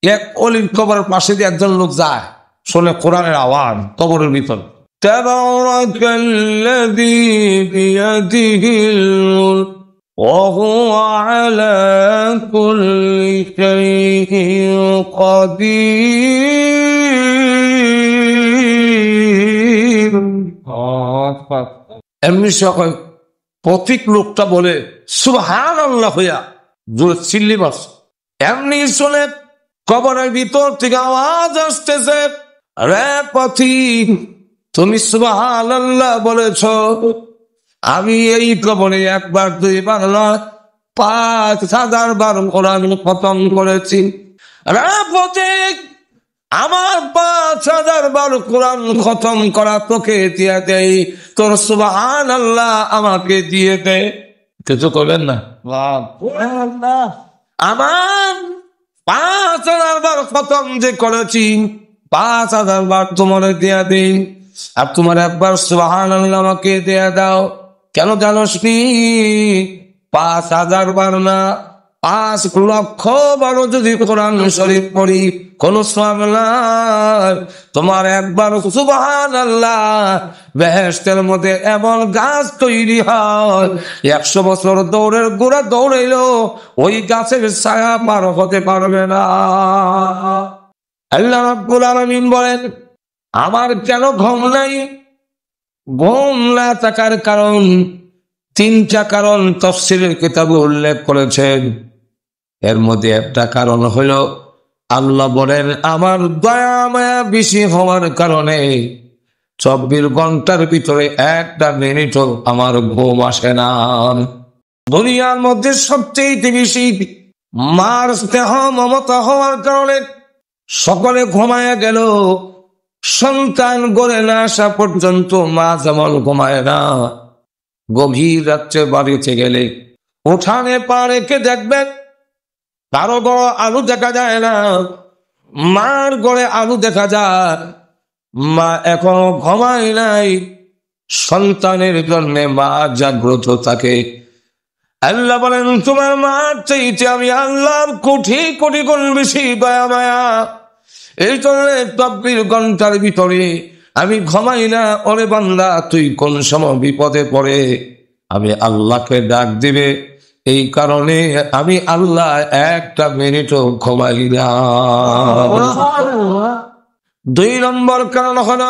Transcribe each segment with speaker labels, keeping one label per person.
Speaker 1: এক অলির কবরের পাশে দিয়ে একজন লোক যায়, শোনে কোরআনের আওয়াজ কবরের ভিতর, তাবারাকাল্লাযী বিয়াদিহিল মুলক ওয়া হুয়া আলা কুল্লি শাইইন কাদির। এমনি সকল পথিক লোকটা বলে সুবহানাল্লাহ হইয়া জোরে চিল্লি মারছে। এমনি শুনে কবরের ভিতর থেকে আওয়াজ আসতেছে, রে পথিক, তুমি সুবহানাল্লাহ বলেছ, আমি এই কবরে একবার দুইবার নয় ৫,০০০ বার কোরআন খতম করেছি। রে পথিক, আমার ৫,০০০ বার কোরআন খতম করা তোকে দিয়ে দেয়, তোর সুবহানাল্লাহ আমাকে দিয়ে দে। কিছু করবেন না? আমার ৫,০০০ বার খতম যে করেছি ৫,০০০ বার তোমার দেয়া দেই, আর তোমার একবার সুবহানাল্লাহ আমাকে দেয়া দাও। কেন জানোস নি? ৫,০০০ বার না, ৫,০০,০০০ বারও যদি কোরআন শরীফ পড়ি কোনো সওয়াব নাই। তোমার একবার সুবহানাল্লাহ, বেহেশতের মধ্যে এমন গাছ তৈরি হয় ১০০ বছর দৌড়ের গোড়া দৌড়াইলো ওই গাছের ছায়া পার হতে পারবে না। আল্লাহ রাব্বুল আলামিন বলেন, আমার কেন ঘুম নাই? ঘুম না থাকার কারণ ৩টা কারণ তাফসীরের কিতাবে উল্লেখ করেছেন। এর মধ্যে একটা কারণ হলো আল্লাহ বলেন, আমার দয়া মায়া বেশি হওয়ার কারণে ২৪ ঘন্টার ভিতরে একটা মিনিটও আমার ঘুম আসে না। দুনিয়ার মধ্যে সবচেয়ে বেশি মার স্নেহ মমতা হওয়ার কারণে সকলে ঘুমায় গেল, সন্তান গড়ে না আসা পর্যন্ত মা যেমন ঘুমায় না। গভীর রাত্রে বাড়িতে গেলে উঠানে পা রেখে দেখবেন কারো গড় আলু দেখা যায় না, মার গড়ে আলু দেখা যায়। মা এখনো ঘুমায় নাই, সন্তানের জন্য মা জাগ্রত থাকে। আল্লাহ বলেন, তোমার মার চাইতে আমি আল্লাহর কোটি কোটি গুণ বেশি দয়া মায়া। এই জন্য ২৪ ঘন্টার ভিতরে আমি ঘুমাই না। ওরে বান্দা, তুই কোন সময় বিপদে পড়ে আমি আল্লাহকে ডাক দিবে, এই কারণে আমি আল্লাহ একটা মিনিটও ঘুমাই না। ২ নম্বর কারণ হলো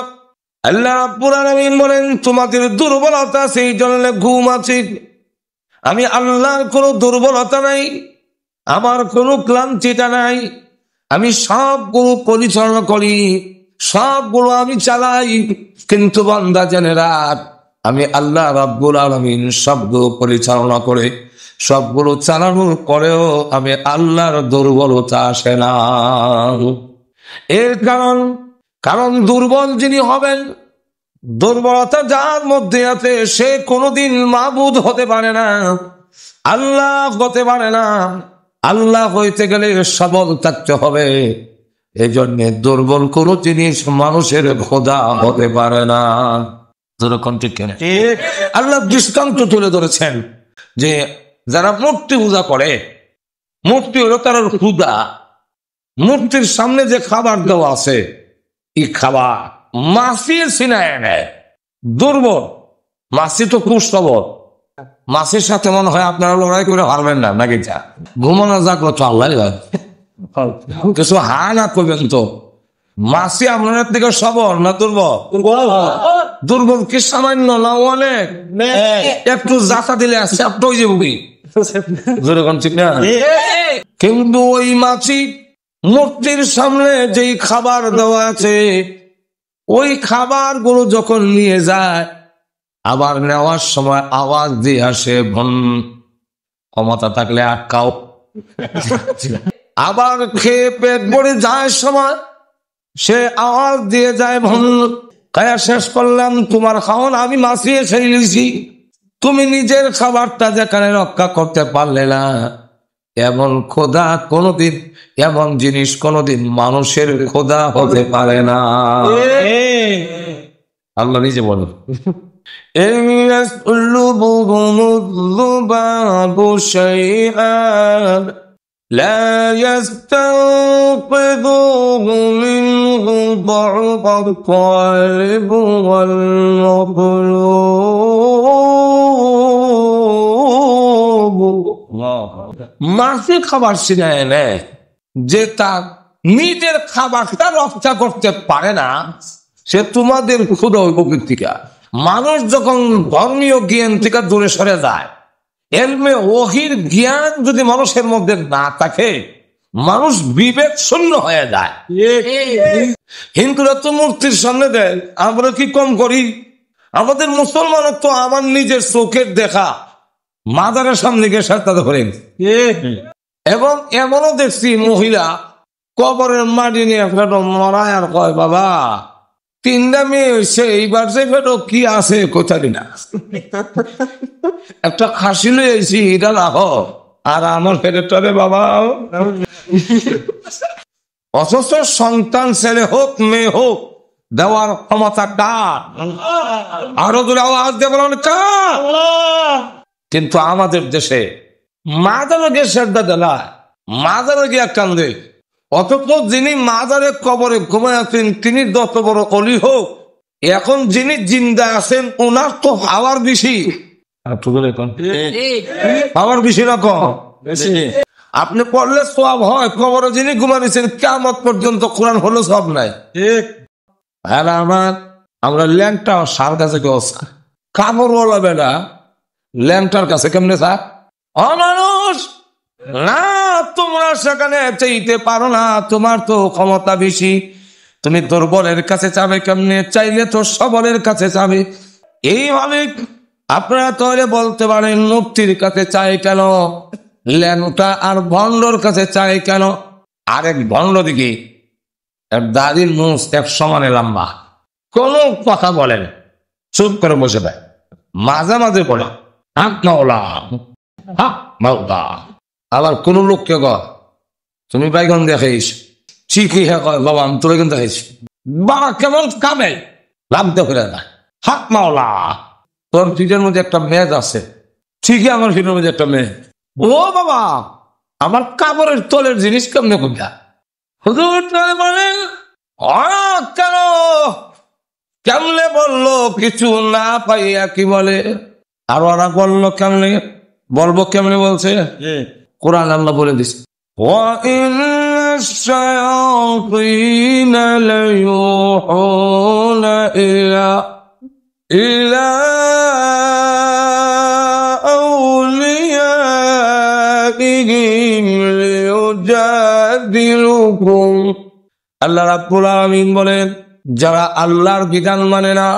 Speaker 1: আল্লাহ রাব্বুল আলামিন বলেন, তোমাদের দুর্বলতা সেই জন্য ঘুম আছে। আমি আল্লাহর কোনো দুর্বলতা নাই, আমার কোনো ক্লান্তিটা নাই। আমি সবগুলো পরিচালনা করি, সবগুলো আমি চালাই। কিন্তু বান্দা জেনে রাখ, আমি আল্লাহ রাব্বুল আলামিন সবগুলো পরিচালনা করে সবগুলো চালানোর পরেও আমি আল্লাহর দুর্বলতা আসে না। এর কারণ দুর্বল যিনি হবেন, দুর্বলতা যার মধ্যে আছে সে কোনোদিন মাবুদ হতে পারে না, আল্লাহ হতে পারে না। আল্লাহ হইতে গেলে সবল থাকতে হবে। এই জন্য দুর্বল কোনো জিনিস মানুষের খোদা হতে পারে না। আল্লাহ দৃষ্টান্ত তুলে ধরেছেন যে যারা মূর্তি পূজা করে, মূর্তি হলো তার খোদা। মূর্তির সামনে যে খাবার দেওয়া আছে, এই খাবার মাছি ছিনায় নেয়। দুর্বল মাছি তো খুব সবল, মাছের সাথে মনে হয় আপনারা লড়াই করে হারবেন না, নাকি? যা ঘুমানো যাক তো আল্লাহ কিছু হা না করবেন তো। মাছি আপনার থেকে সবল না দুর্বল? দুর্বল কি সামান্য না অনেক? একটু যাতা দিলে আসছে আপনার যাবি, ঠিক না? কিন্তু ওই মাছি মূর্তির সামনে যেই খাবার দেওয়া আছে, ওই খাবার গুলো যখন নিয়ে যায়, আবার নেওয়ার সময় আওয়াজ দিয়ে আসে ভন। ক্ষমতা থাকলে আটকাও। আবার খেয়ে পেট ভরে যায় সময় সে আওয়াজ দিয়ে যায় ভন। খায়া শেষ করলাম, তোমার খাওয়ান আমি মাছি এসে নিয়েছি, তুমি নিজের খাবারটা যেখানে রক্ষা করতে পারলে না। এমন খোদা কোনদিন, এমন জিনিস কোনদিন মানুষের খোদা হতে পারে না। আল্লাহ নিজে বলো, لا يستنقذوه منه ضعف الطالب والمطلوب মাসিক খাবার ছিনায় নেয় যে তার নিজের খাবারটা রক্ষা করতে পারে না, সে তোমাদের ক্ষুধা উপকৃতিকা। মানুষ যখন ধর্মীয় জ্ঞান থেকে দূরে সরে যায়, এলমে ওহির জ্ঞান যদি মানুষের মধ্যে না থাকে, মানুষ বিবেক শূন্য হয়ে যায়। হিন্দুরা তো মূর্তির সামনে দেয়, আমরা কি কম করি? আমাদের মুসলমানের তো আমার নিজের চোখের দেখা মাজারের সামনে গিয়ে সাজদা করেন। এবং এমনও দেখছি মহিলা কবরের মাটি নিয়ে ফেটো মরায় আর কয়, বাবা 3টা মেয়ে হয়েছে, এইবার যে ফেটো কি আছে কোথায় না, একটা খাসি লইছি এটা না হোক আর আমার ফেরতটারে বাবা। অথচ সন্তান ছেলে হোক মেয়ে হোক দেওয়ার ক্ষমতা কার? আরো দূরে আওয়াজ দিয়ে বলেন কার? কিন্তু আমাদের দেশে মাজারে গিয়ে শ্রদ্ধা দেয়, মাজারে গিয়ে কান্দে। অথচ যিনি মাজারে কবরে ঘুমায় আছেন তিনি যত বড় অলি হোক, এখন যিনি জিন্দা আছেন ওনার তো হাওয়ার বেশি। হাওয়ার বেশি না কম? আপনি পড়লে সব হয়, কবরে যিনি ঘুমাইছেন কিয়ামত পর্যন্ত কোরআন হলো সব নাই। আর আমরা ল্যাংটা সার কাছে কাপড় বলা বেটা ল্যাংটার কাছে কেমনে স্যার? অমানুষ না, তোমরা সেখানে চাইতে পারো না, তোমার তো ক্ষমতা বেশি, তুমি দুর্বলের কাছে চাবে কেমনে? চাইলে তো সবলের কাছে চাবে। এইভাবে আপনারা তাহলে বলতে পারেন মুক্তির কাছে চাই কেন, ল্যাংটা আর ভণ্ডর কাছে চাই কেন? আরেক ভণ্ড দিকে দাদির মুখ এক সমানে লম্বা, কোন কথা বলেন চুপ করে বসে দেয়, মাঝে মাঝে বলে আবার কোন লোককে কয় তুমি বাইগন দেখাইস, ঠিকই হ্যাঁ কয় বাবা আমি তো বাইগন দেখাইছি, বাবা কেমন কামে লাগতে ফিরে না, হাত মাওলা তোর ফিটের মধ্যে একটা মেজ আছে, ঠিকই আমার ফিটের মধ্যে একটা মেয়ে, ও বাবা আমার কাপড়ের তোলের জিনিস কেমনে কোনটা? হুজুর বলেন কেন কেমনে বললো কিছু না পাইয়া কি বলে? আর ওরা বললো কেমনে, বলবো কেমনে বলছে? কোরআন আল্লাহ বলে দিচ্ছে وَإِنَّ الشَّيَاطِينَ لَيُوحُونَ إِلَى أَوْلِيَائِهِمْ لِيُجَادِلُوكُمْ। আল্লাহ রাব্বুল আলামিন বলেন, যারা আল্লাহর বিধান মানে না,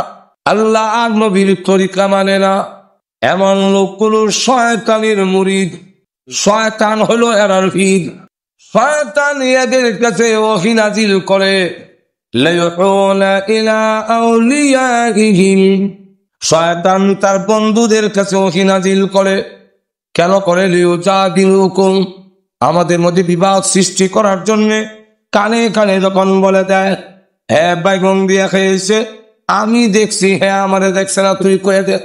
Speaker 1: আল্লাহ আর নবীর তরিকা মানে না, এমন লোকগুলো শয়তানের মুরিদ। শয়তান হলো এরার পীর। শয়তান এদের কাছে ওহী নাজিল করে, লায়ুনা ইলা আউলিয়াইহিম। শয়তান তার বন্ধুদের কাছে ওহী নাজিল করে, কেন করে? লিউজাদিলুকুম, আমাদের মধ্যে বিবাদ সৃষ্টি করার জন্য। কানে কানে যখন বলে দেয় হ্যাঁ বাইগন দিয়া খেয়েছে, আমি দেখছি, হ্যাঁ আমারে দেখছে না, তুই কয়ে দে।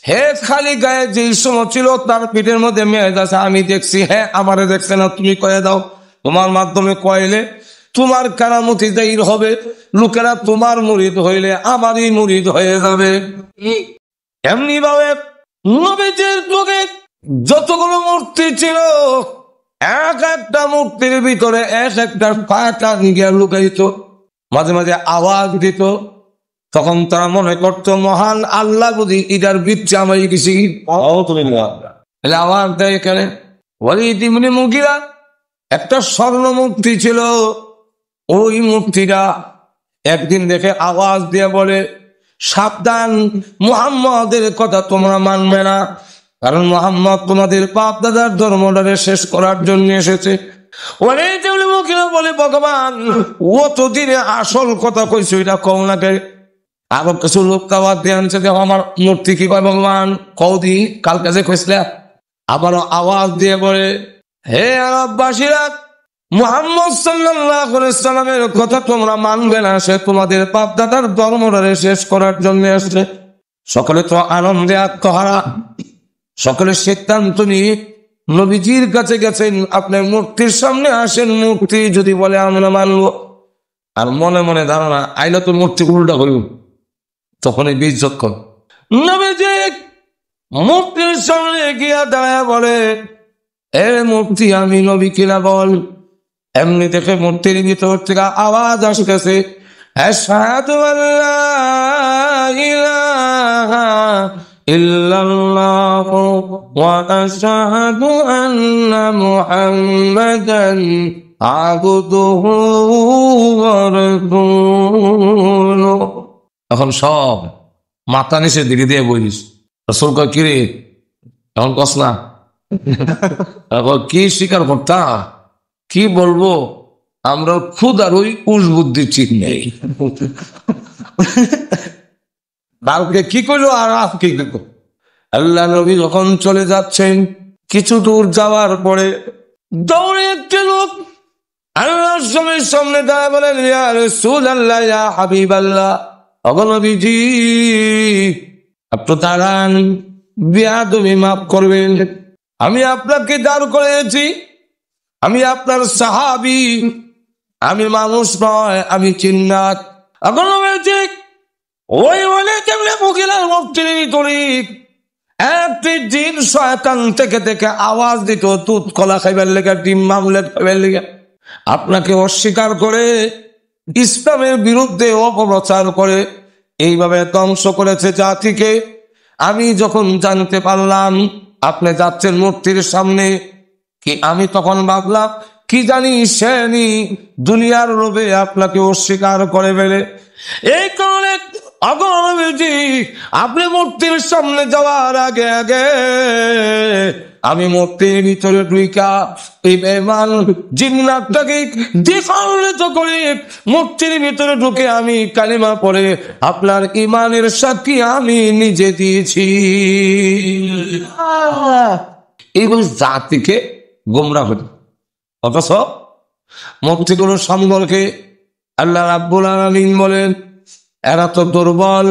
Speaker 1: হে খালি গায়ে যে সময় ছিল তার পিঠের মধ্যে মেয়ে যাচ্ছে, আমি দেখছি, হ্যাঁ আমারে দেখছে না, তুমি কয়ে দাও। তোমার মাধ্যমে কয়েলে তোমার কারামতি জাহির হবে, লোকেরা তোমার মুরিদ হইলে আমারই মুরিদ হয়ে যাবে। এমনি ভাবে নবীজির যুগে যতগুলো মূর্তি ছিল, এক একটা মূর্তির ভিতরে এক একটা শয়তান গিয়ে লুকাইত, মাঝে মাঝে আওয়াজ দিত। তখন তারা মনে করতো মহান আল্লাহ বুঝি ইদার বিচ্ছে আমায় কিছু আওয়াজ দেয়। এখানে ওয়ালিদ ইবনে মুগিরা একটা স্বর্ণ মূর্তি ছিল, ওই মূর্তিটা একদিন দেখে আওয়াজ দিয়ে বলে, সাবধান, মুহাম্মদের কথা তোমরা মানবে না, কারণ মুহাম্মদ তোমাদের বাপ দাদার ধর্মটারে শেষ করার জন্য এসেছে। ওয়ালিদ ইবনে মুগিরা বলে, ভগবান ও তো দিনে আসল কথা কইছো, এটা কও না কে? আবার কিছু লোক আবার দিয়ে আনছে যে আমার মূর্তি কি কয় ভগবান কৌদি কাল কাছে কইসলে। আবারও আওয়াজ দিয়ে বলে, হে আরববাসীরা, মুহাম্মদ সাল্লাল্লাহু আলাইহি সাল্লামের কথা তোমরা মানবে না, সে তোমাদের বাপ দাদার ধর্মটারে শেষ করার জন্য আসছে। সকলে তো আনন্দে আত্মহারা, সকলে সিদ্ধান্ত নিয়ে নবীজির কাছে গেছেন, আপনার মূর্তির সামনে আসেন, মূর্তি যদি বলে আমরা মানবো, আর মনে মনে ধারণা আইলে তো মূর্তি উল্টা করব, তখন এই বিজ্জত কর। নবীজি মূর্তির সামনে গিয়া দাঁড়ায় বলে, এ মূর্তি আমি নবী কিনা বল। এমনি দেখে মূর্তির ভিতর থেকে আওয়াজ আসতেছে, আশহাদু আল্লা ইলাহা ইল্লাল্লাহু ওয়া আশহাদু আন্না মুহাম্মাদান আবদুহু ওয়া রাসূলুহু। এখন সব মাথা নিচে দিকে দিয়ে বলিস, রাসূল কয় কি রে এখন কস না, এখন কি স্বীকার করতা, কি বলবো, আমরা খুদ আর ওই উস বুদ্ধি ঠিক নেই, কালকে কি করলো আর আজকে কি করলো। আল্লাহ নবী যখন চলে যাচ্ছেন, কিছু দূর যাওয়ার পরে দৌড়ে একটি লোক আল্লাহর সামনে দাঁড়ায় বলেন, ইয়া রাসূলুল্লাহ, ইয়া হাবিবাল্লাহ, ওগো নবীজি আপনি দাঁড়ান, বেয়াদবি মাফ করবেন, আমি আপনাকে দাঁড় করেছি, আমি আপনার সাহাবী, আমি মানুষ নয়, আমি জিন্নাত। এখন ওই বলে কেমনে মহিলার মুক্তির ভিতরে একটি জিন শয়তান থেকে থেকে আওয়াজ দিত, দুধ কলা খাইবার লেগে, ডিম মামলেট খাইবার লেগে, আপনাকে অস্বীকার করে ইসলামের বিরুদ্ধে অপপ্রচার করে এইভাবে ধ্বংস করেছে জাতিকে। আমি যখন জানতে পারলাম আপনি যাচ্ছেন মূর্তির সামনে, কি আমি তখন ভাবলাম কি জানি সেনি দুনিয়ার লোভে আপনাকে অস্বীকার করে ফেলে। এই কারণে আপনি মূর্তির সামনে যাওয়ার আগে আগে আমি মূর্তির ভিতরে ঢুইকা এই বেঈমান জিন্নাতটাকে দ্বিখণ্ডিত করে মূর্তির ভিতরে ঢুকে আমি কালিমা পড়ে আপনার ঈমানের সাক্ষী আমি নিজে দিয়েছি। এইগুলো জাতিকে গোমরা করে, অথচ মূর্তিগুলো সম্পর্কে আল্লাহ রাব্বুল আলামিন বলেন এরা তো দুর্বল,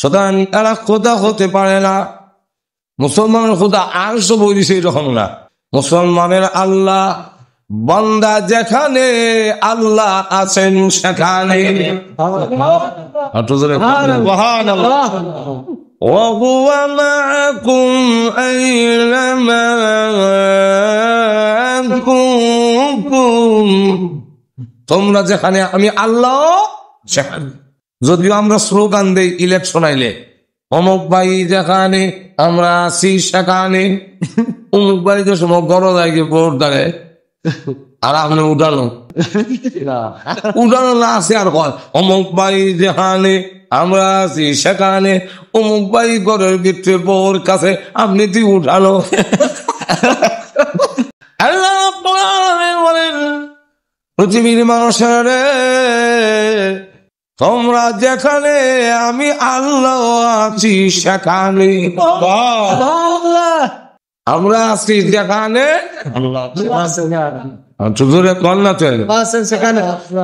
Speaker 1: সুতরাং এরা খোদা হতে পারে না। মুসলমানের খোদা আর সব বই দিছে এরকম না, মুসলমানের আল্লাহ, বান্দা যেখানে আল্লাহ আছেন সেখানে। وهو معكم أينما كنتم, তোমরা যেখানে আমি আল্লাহ সেখানে। যদিও আমরা স্লোগান দেই ইলেকশন আইলে, অমুক ভাই যেখানে আমরা আছি সেখানে, অমুক বাড়িতে সময় গরজ আগে ভোট দাঁড়ে, আর আপনি উঠানো না আছে আর কয় অমুক ভাই যেখানে আমরা আছি সেখানে, অমুক ভাই ঘরের ভিতরে বউর কাছে, আপনি তুই উঠানো। বলেন পৃথিবীর মানুষের তোমরা যেখানে আমি আল্লাহ আছি সেখানে, আমরা আছি যেখানে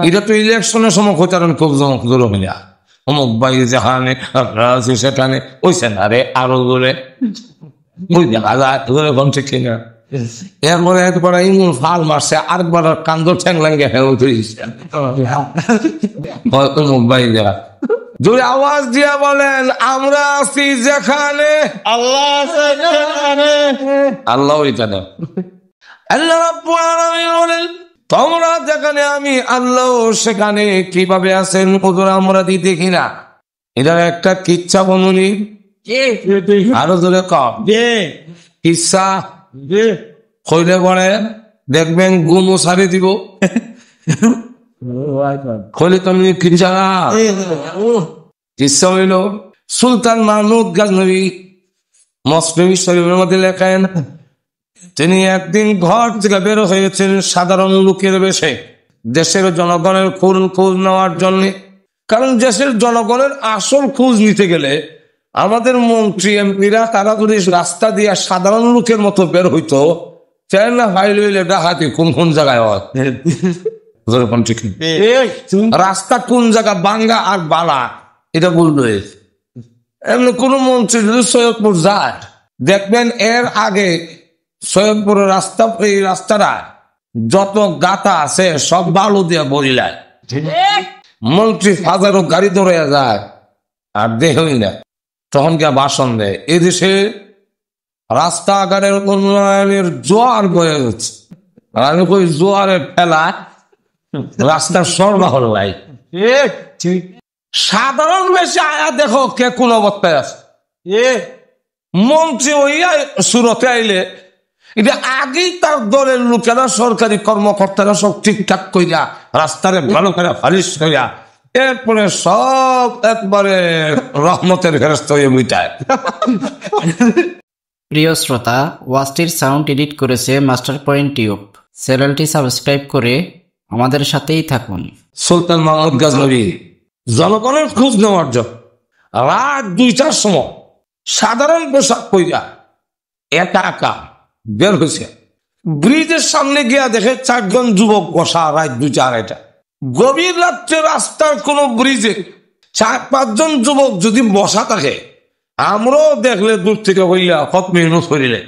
Speaker 1: এটা তো ইলেকশনের সময় প্রচারণ খুব জোর হইয়া, অমুক ভাই যেখানে আমরা আছি সেখানে, ওই সেনারে আরো জোরে ওই দেখা যায় ঠিক কিনা। এরপরে একবার ইমন ফাল মারছে, আরেকবার কান্দর ঠ্যাং লাগে মুম্বাই দেখা জোরে আওয়াজ দিয়া বলেন আমরা আছি যেখানে আল্লাহ ওইখানে। আল্লাহ রাব্বুল আলামিন বলেন তোমরা যেখানে আমি আল্লাহ সেখানে কিভাবে আছেন হুজুর আমরা দেখি না। এটা একটা কিচ্ছা বনুনি, আরো জোরে কম কিচ্ছা কইলে পরে দেখবেন গুমো সারি দিব, কইলে তুমি কিচ্ছা কিচ্ছা হইল সুলতান মাহমুদ গজনবী মসনবী শরীফের মধ্যে লেখেন তিনি একদিন ঘর থেকে বের হয়েছেন সাধারণ লোকের বেশে দেশের জনগণের খোঁজ নেওয়ার জন্য। কারণ দেশের জনগণের আসল খোঁজ নিতে গেলে আমাদের মন্ত্রী এমপিরা তারা যদি রাস্তা দিয়ে সাধারণ লোকের মতো বের হইতো, না ফাইল হইলে ডাকাতি কোন কোন জায়গায় হয়, রাস্তা কোন জায়গা বাঙ্গা আর বালা এটা বললো। এমনি কোন মন্ত্রী যদি সৈয়দপুর যায় দেখবেন এর আগে সৈয়দপুরের রাস্তা, এই রাস্তাটা যত গাতা আছে সব বালু দিয়ে বলিলায়। মন্ত্রী হাজারো গাড়ি ধরে যায় আর দেহই না। তখন কে ভাষণ দেয়, এদেশে রাস্তাঘাটের উন্নয়নের জোয়ার বয়ে যাচ্ছে। আর আমি কই জোয়ারের ঠেলা রাস্তার সরবরাহ নাই। সাধারণ বেশি আয়া দেখো কে কোন অবস্থায় আছে। মন্ত্রী হইয়া সুরতে আইলে এটা আগেই তার দলের লোকেরা, সরকারি কর্মকর্তারা সব ঠিকঠাক কইরা রাস্তারে ভালো করে ফালিশ কইরা এরপরে সব একবারে রহমতের ফেরেশতা হয়ে মিটায়।
Speaker 2: প্রিয় শ্রোতা, ওয়াজটির সাউন্ড এডিট করেছে মাস্টার পয়েন্ট টিউব। চ্যানেলটি সাবস্ক্রাইব করে আমাদের সাথেই থাকুন।
Speaker 1: সুলতান মাহমুদ গাজনবী জনগণের খোঁজ নেওয়ার জন্য রাত 2টার সময় সাধারণ পোশাক পইরা একা একা বের হয়েছে। ব্রিজের সামনে গিয়া দেখে 4 জন যুবক বসা। রাত 2-2:30। গভীর রাত্রে রাস্তার কোন ব্রিজে 4-5 জন যুবক যদি বসা থাকে, আমরাও দেখলে দূর থেকে হইয়া হক মেহনত করিলে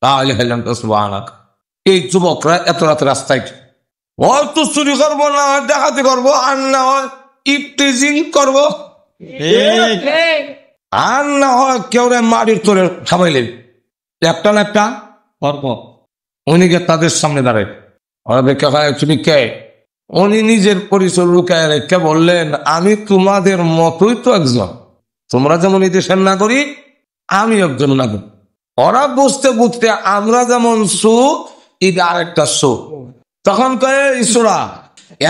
Speaker 1: তাহলে হেলাম তো সুবহানাক। এই যুবকরা এত রাতে রাস্তায় হয়তো চুরি করবো, না হয় ডাকাতি করবো, আর না হয় ইফটিজিং করবো, আর না হয় কেউ মাটির তোরে খাবাইলে একটা না একটা করবো। উনি কে তাদের সামনে দাঁড়ায়, ওরা বেকা খায়, তুমি কে? উনি নিজের পরিচয় লুকায় রেখে বললেন, আমি তোমাদের মতোই তো একজন। তোমরা যেমন এই দেশের নাগরিক, আমি একজন নাগরিক। ওরা বুঝতে বুঝতে আমরা যেমন সু, ঈদ আরেকটা সু। তখন কয়ে ঈশ্বরা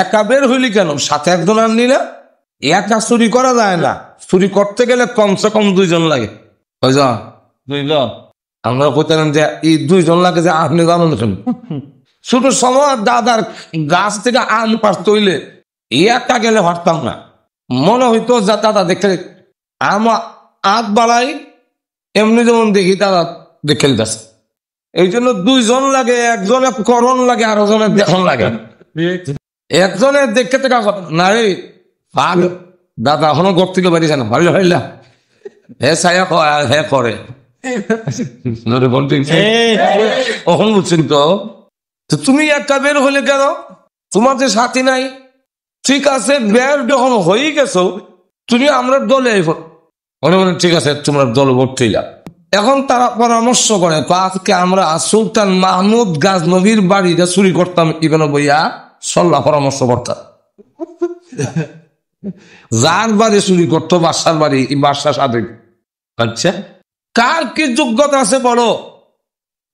Speaker 1: একা বের হইলি কেন? সাথে একজন আর নিলে একা চুরি করা যায় না, চুরি করতে গেলে কমসে কম 2 জন লাগে। আমরা কইতাম যে এই 2 জন লাগে, যে আপনি জানেন ছোট সময় দাদার গাছ থেকে আম পারতে হইলে একা গেলে পারতাম না। মনে হইতো যা দাদা দেখতে আমার আগ বাড়াই, এমনি যেমন দেখি দাদা দেখে যাচ্ছে। এই জন্য 2 জন লাগে, একজনের করণ লাগে, আরো জনের দেখন লাগে। একজনের দেখতে থেকে না রে দাদা এখনো ঘর থেকে বেরিয়েছে না, ভালো হইলা হে ছায়া হে করে কখন বুঝছেন তো? তুমি একটা বের হলে কেন? তোমার যে সাথী নাই। ঠিক আছে, বের যখন হয়ে গেছো তুমি আমরা দলে মনে মনে ঠিক আছে তোমরা দল ভর্তি যা। এখন তারা পরামর্শ করে, আজকে আমরা সুলতান মাহমুদ গাজনবীর বাড়িতে চুরি করতাম, এখানে বইয়া সল্লাহ পরামর্শ করতাম। যার বাড়ি চুরি করতো বাদশার বাড়ি, এই বাদশার সাথে। আচ্ছা, কার কি যোগ্যতা আছে বলো?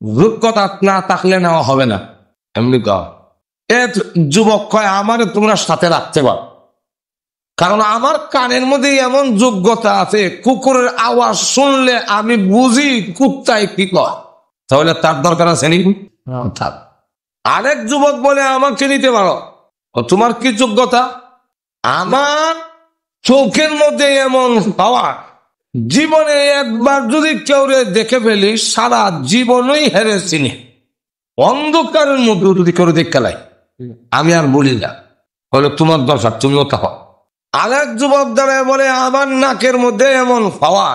Speaker 1: যোগ্যতা না থাকলে নেওয়া হবে না। এমনি যুবক কয়, আমারে তোমরা সাথে রাখতে পারো, কারণ আমার কানের মধ্যে এমন যোগ্যতা আছে, কুকুরের আওয়াজ শুনলে আমি বুঝি কুত্তায় কি কয়। তাহলে তার দরকার আছে নি? আরেক যুবক বলে, আমাকে নিতে পারো। তোমার কি যোগ্যতা? আমার চোখের মধ্যে এমন পাওয়া, জীবনে একবার যদি কেউ দেখে ফেলি সারা জীবনই হেরে চিনি। অন্ধকারের মধ্যে যদি কেউ দেখে লাই আমি আর বলি না, বলে তোমার দরকার, তুমিও তা হও। আরেক যুবক দাঁড়ায় বলে, আমার নাকের মধ্যে এমন পাওয়া,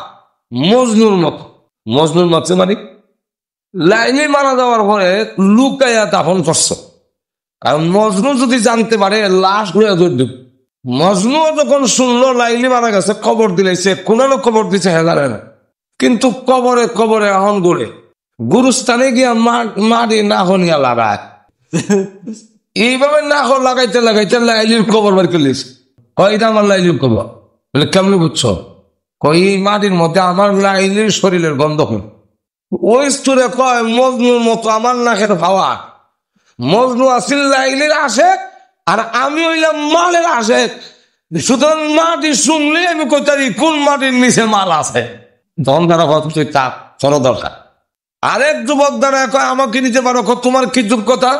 Speaker 1: মজনুর মতো। মজনুর মতো মানে লাইনে মারা যাওয়ার পরে লুকাইয়া দাফন করছো, কারণ মজনু যদি জানতে পারে লাশ ঘুরে ধরবে। মজনু যখন শুনলো লাইলি মারা গেছে, খবর দিলেছে, কোন খবর দিচ্ছে হেজারে না, কিন্তু কবরে কবরে এখন ঘুরে গুরুস্থানে গিয়া মাটি নাহনিয়া লাগায়। এইভাবে নাহ লাগাইতে লাগাইতে লাইলির কবর বার করলিস। কয়টা আমার লাইলির কবর? বলে কেমনি বুঝছো? কই মাটির মধ্যে আমার লাইলির শরীরের গন্ধ হয়। ওই স্টোরে কয়, মজনুর মতো আমার নাকের ভাওয়া। মজনু আসিল লাইলির আশেক, আর আমি হইলাম মালের আশেক। সুতরাং মাটি শুনলে আমি কইতারি কোন মাটির নিচে মাল আছে। তখন তারা তুই তাপ চলো দরকার। আরেক যুবক দ্বারা কয়, আমাকে নিতে পারো। তোমার কি যোগ্যতা?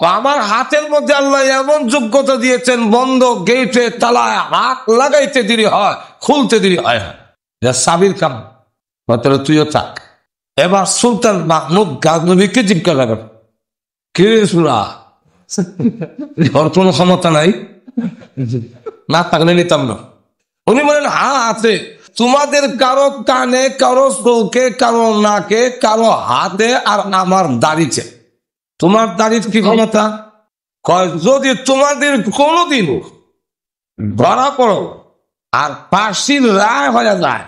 Speaker 1: আমার হাতের মধ্যে আল্লাহ এমন যোগ্যতা দিয়েছেন, বন্ধ গেটে তালায় হাত লাগাইতে দেরি হয়, খুলতে দেরি হয় না, সাবির কাম। তাহলে তুইও থাক। এবার সুলতান মাহমুদ গাজনবীকে জিজ্ঞাসা কর, কে সুরা ওর কোনো ক্ষমতা নাই? না থাকলে নিতাম না। উনি বলেন, হ্যাঁ আছে। তোমাদের কারো কানে, কারো চোখে, কারো নাকে, কারো হাতে, আর আমার দাড়িতে। তোমার দাড়ির কি ক্ষমতা? কয় যদি তোমাদের কোনোদিন ধরা পড়ো আর ফাঁসির রায় হয়ে যায়,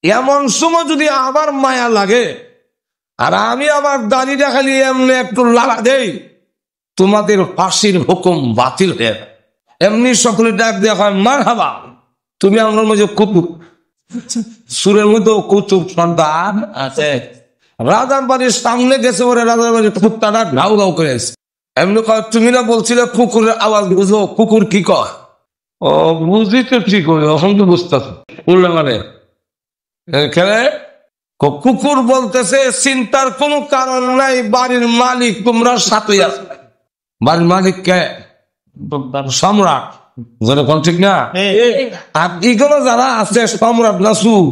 Speaker 1: এমন সময় যদি আমার মায়া লাগে আর আমি আমার দাড়িটা খালি এমনি একটু লালা দেই, তোমাদের ফাঁসির হুকুম বাতিল হয়ে যায়। এমনি সকলে ডাক দেওয়া হয় মারহাবা, তুমি আমার মধ্যে কুতুব, সুরের মধ্যে কুতুব সন্তান আছে। রাজার বাড়ির সামনে গেছে, ওরে রাজার বাড়ির কুত্তাটা ঘাউ ঘাউ করে এসে এমনি কয়, তুমি না বলছিলে কুকুরের আওয়াজ বুঝো, কুকুর কি কয়? ও বুঝি তো ঠিক হয়, এখন তো বুঝতেছ বললে মানে খেলে। কুকুর বলতেছে চিন্তার কোনো কারণ নাই, বাড়ির মালিক তোমরা সাথে আছো। বাড়ির মালিক কে? সম্রাট। কোন ঠিক না? আর এগুলো যারা আছে সম্রাট না সুখ,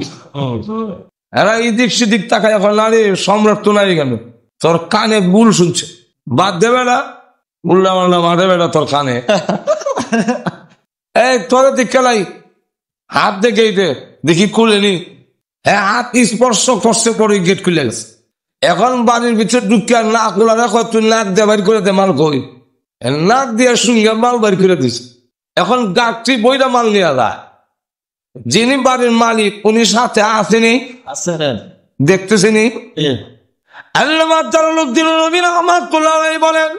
Speaker 1: এরা এদিক সেদিক তাকায় এখন, আরে সম্রাট তো নাই কেন, তোর কানে ভুল শুনছে, বাদ দেবে না, উল্লাহ মারে বেড়া তোর কানে। এই তোর দিক খেলাই হাত দেখে দেখি খুলেনি, হ্যাঁ হাত স্পর্শ করছে পরে গেট খুলে গেছে। এখন বাড়ির ভিতরে ঢুকে না খোলা রাখো, তুই নাক দিয়ে বাইর করে দে মাল, কই নাক দিয়ে শুনগে মাল বাইর করে দিস। এখন গাছটি বইটা মাল নিয়ে যায়, যিনি বাড়ির মালিক উনি সাথে আসেনি, দেখতেছেনি। আল্লামা জালালউদ্দিন রুমি রাহমাতুল্লাহ আলাইহি বলেন,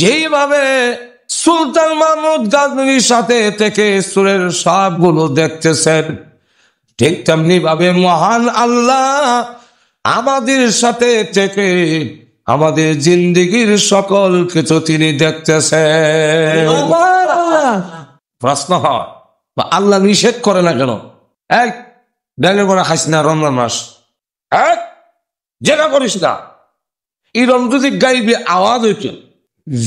Speaker 1: যেইভাবে সুলতান মাহমুদ গাজনবীর সাথে থেকে সুরের সবগুলো দেখতেছেন, ঠিক তেমনি ভাবে মহান আল্লাহ আমাদের সাথে থেকে আমাদের জিন্দেগির সকল কিছু তিনি দেখতেছেন। প্রশ্ন হয়, আল্লাহ নিষেধ করে না কেন? এক ডাইলের পরে খাইস না রমজান মাস, এক যেটা করিস না। এরম যদি গাইবে আওয়াজ হইত,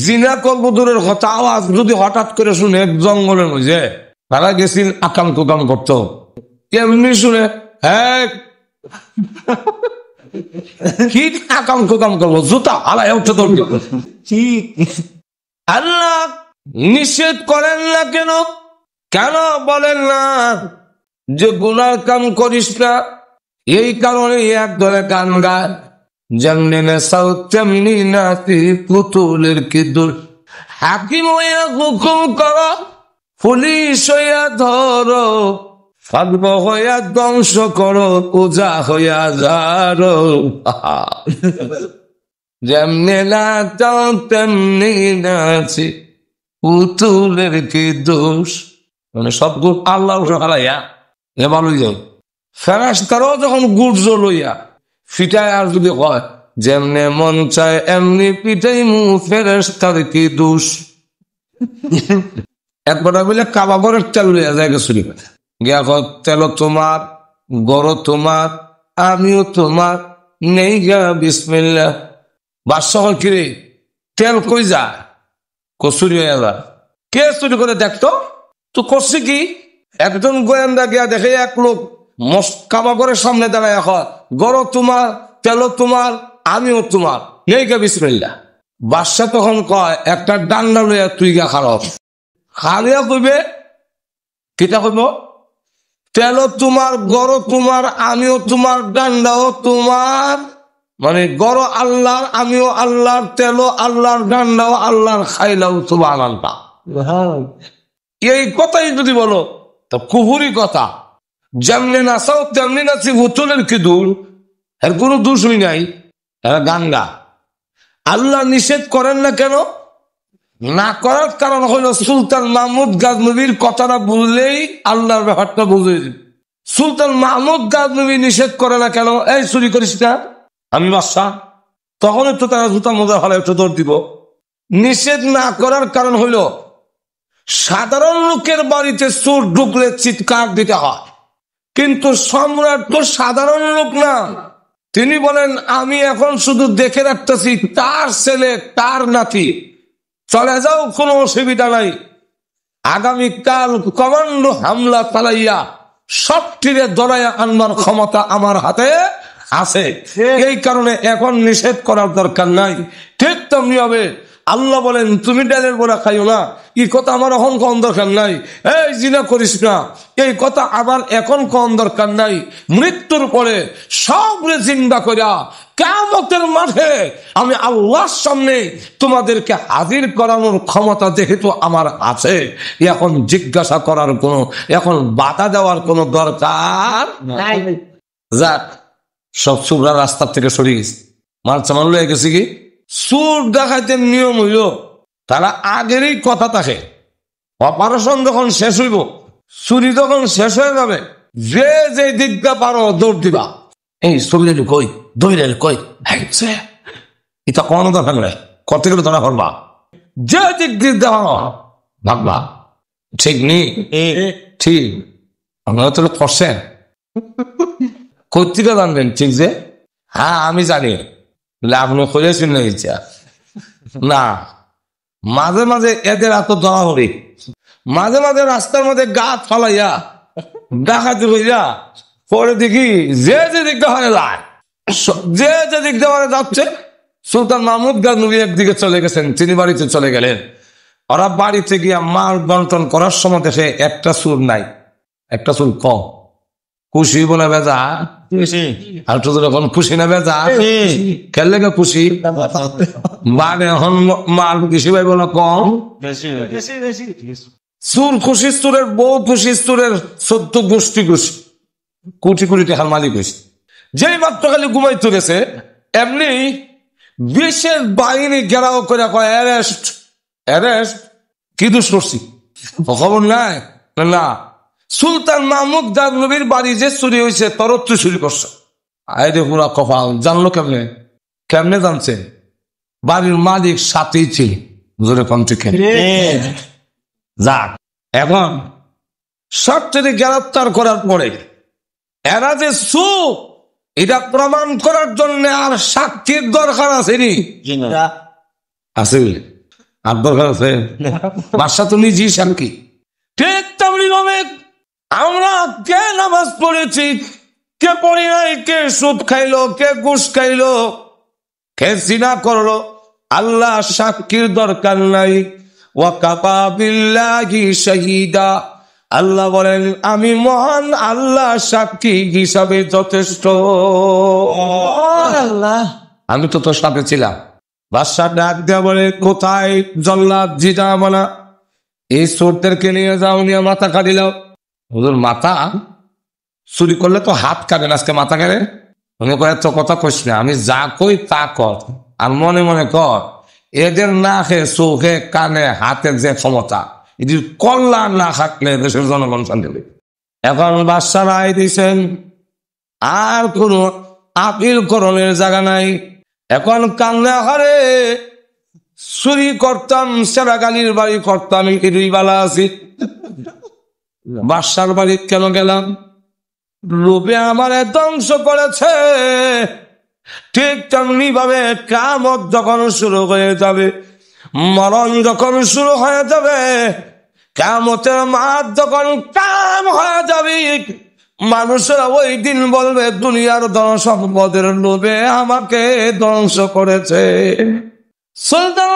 Speaker 1: জিনা করবো দূরের কথা, আওয়াজ যদি হঠাৎ করে শুনে জঙ্গলের মধ্যে তারা গেছিল আকাম কুকাম করতো, এমনি শুনে এক কি আকাম কুকাম করবো, জুতা হালাই উঠে দৌড়। আল্লাহ নিষেধ করেন না কেন? কেন বলেন না যে গুনার কাম করিস না? এই কারণে এক ধরে গান গায়, যেমনি নেশাও তেমনি নাতি পুতুলের কি দোষ। হাকিম হইয়া হুকুম করো, পুলিশ হইয়া ধরো, ফাদব হইয়া ধ্বংস করো, পূজা হইয়া যারো। যেমনি নাচাও তেমনি নাচি পুতুলের কি দোষ। মানে সব গুড় আল্লাহ হারাইয়া এবার লইয়া ফেরাস্তারও যখন গুড় লইয়া ফিটায়, আর যদি হয় যেমনে মন চায় এমনি পিটাই মু ফেরেস্তার কি দোষ। একবার বলে কাবা ঘরের তেল লইয়া জায়গা চুরি করে গিয়া কর, তেল তোমার, গড় তোমার, আমিও তোমার, নেই গা বিসমিল্লাহ। বাদশাহ কিরে তেল কই যায়? চুরি হয়ে যায়। কে চুরি করে দেখতো তো করছে কি? একজন গোয়েন্দা গিয়া দেখে এক লোক কাবা ঘরের সামনে দাঁড়ায়, গড় তোমার, তেল তোমার, আমিও তোমার, নেই গা বিসমিল্লাহ। বাদশাহ তখন কয়, একটা ডান্ডা লইয়া তুই গা খারাপ খালিয়া কইবে, কিতা কইব? তেল তোমার, গড় তোমার, আমিও তোমার, ডান্ডাও তোমার। মানে গড় আল্লাহর, আমিও আল্লাহর, তেল আল্লাহর, ডান্ডাও আল্লাহর, খাইলাও সুবহানাল্লাহ। এই কথাই যদি বলো তো কুহুরি কথা। যেমনি নাচাও তেমনি নাচি বোতলের কি দূর, এর কোনো দোষই নাই, এরা গাঙ্গা। আল্লাহ নিষেধ করেন না কেন? না করার কারণ হলো সুলতান মাহমুদ গাজনবীর কথাটা বুঝলেই আল্লাহর ব্যাপারটা বুঝে। সুলতান মাহমুদ গাজনবী নিষেধ করে না কেন? এই চুরি করিস না, আমি বাদশাহ, তখন একটু তারা জুতা মোজা হলে একটু দৌড় দিব। নিষেধ না করার কারণ হইল সাধারণ লোকের বাড়িতে চোর ঢুকলে চিৎকার দিতে হয়, কিন্তু সম্রাট তো সাধারণ লোক না। তিনি বলেন, আমি এখন শুধু দেখে রাখতেছি, তার ছেলে তার নাতি চলে যাও, কোনো অসুবিধা নাই, আগামীকাল কমান্ডো হামলা চালাইয়া সবটিরে দড়াইয়া আনবার ক্ষমতা আমার হাতে আছে। এই কারণে এখন নিষেধ করার দরকার নাই। ঠিক তেমনি হবে আল্লাহ বলেন তুমি ডালের বড়া খাইও না, এই কথা আমার এখন কম দরকার নাই। এই জিনা করিস না, এই কথা আমার এখন কম দরকার নাই। মৃত্যুর পরে সব জিন্দা করিয়া কিয়ামতের মাঠে আমি আল্লাহর সামনে তোমাদেরকে হাজির করানোর ক্ষমতা যেহেতু আমার আছে, এখন জিজ্ঞাসা করার কোনো, এখন বাধা দেওয়ার কোনো দরকার নাই। যাক, সব সুররা রাস্তা থেকে সরে গেছে। মাল চামাল লয়ে গেছে কি, সুর দেখাইতে নিয়ম হইল তারা আগেরই কথা থাকে। অপারেশন যখন শেষ হইব, চুরি যখন শেষ হয়ে যাবে, যে যে দিকটা পারো দৌড় দিবা। এই চুরি কই, দৌড়াইল কই, এটা কোনো দরকার নাই, কত গেলে তোরা করবা, যে দিক দিক দেওয়া ভাববা। ঠিক নেই? ঠিক। আপনারা তো করছেন, কর্তিকা জানবেন ঠিক যে? হ্যাঁ আমি জানি, আপনি করেছেন না ইচ্ছা না। মাঝে মাঝে এদের এত দরাহরি, মাঝে মাঝে রাস্তার মধ্যে গাছ ফালাইয়া ডাকাতি হইয়া পরে দেখি যে যে দিকটা হয়ে যায়, যে যে দিকটা হয়ে যাচ্ছে। সুলতান মাহমুদ গাজনবী একদিকে চলে গেছেন, তিনি বাড়িতে চলে গেলেন। ওরা বাড়িতে গিয়া মাল বন্টন করার সময় দেখে একটা চুর নাই, একটা চুর কম। খুশি বলে বেজা, আর তো যখন খুশি না বেজা খেললে খুশি, মানে এখন মাল খুশি পাইব না কম। চুর খুশি, চুরের বউ খুশি, চুরের 14 গোষ্ঠী খুশি, কোটি কোটি টাকার মালিক হয়েছে। যেই মাত্র খালি ঘুমাইতে গেছে, এমনি বিশেষ বাহিনী ঘেরাও করে কয় অ্যারেস্ট, অ্যারেস্ট। কি দোষ করছি খবর নাই না। সুলতান মাহমুদ গাজনবীর বাড়ি যে চুরি হয়েছে তরত্ব চুরি করছে। আরে পুরা কপাল, জানলো কেমনে? কেমনে জানছে? বাড়ির মালিক সাথেই ছিল, জোরে কমছে যাক। এখন সবচেয়ে গ্রেফতার করার পরে এরা যে চুপ, এটা প্রমাণ করার জন্য আর সাক্ষীর দরকার আছে নি? আছে আর দরকার আছে? বাদশা তো নিজেই সাক্ষী। ঠিক তেমনি ভাবে আমরা কে নামাজ পড়েছি, কে পড়ি নাই, কে সুদ খাইলো, কে ঘুষ খাইলো, কে জিনা করলো, আল্লাহ সাক্ষীর দরকার নাই। ওয়াকাফা বিল্লাহি শাহিদা, আল্লাহ বলেন আমি মহান আল্লাহ সাক্ষী হিসাবে যথেষ্ট। আমি তো তোর সাথে ছিলাম। বাদশা ডাক দেয়া বলে, কোথায় জল্লাদ জিটা বলা, এই চোরদেরকে নিয়ে যাও, নিয়ে মাথা কাটিলাও। হুজুর মাথা চুরি করলে তো হাত কাটেন, আজকে মাথা কাটে? উনি কয় তো কথা কইস না, আমি যা কই তা কর, আর মনে মনে কর এদের না খেয়ে চোখে কানে হাতের যে ক্ষমতা, এটি কল্যাণ না থাকলে দেশের জনগণ শান্তি নেই। এখন বাদশা রায় দিয়েছেন, আর কোন আপিল করণের জায়গা নাই। এখন কান্না হারে চুরি করতাম, সেরাগালির বাড়ি করতাম, এরই বালা আছি। বাদশার বাড়ি কেন গেলাম? লোভে আমারে ধ্বংস করেছে। ঠিক তেমনি ভাবে কিয়ামত যখন শুরু হয়ে যাবে, মরণ যখন শুরু হয়ে যাবে, কিয়ামতের মাঠ যখন কায়েম হয়ে যাবে, মানুষেরা ওই দিন বলবে দুনিয়ার ধন সম্পদের লোভে আমাকে ধ্বংস করেছে। সুলতান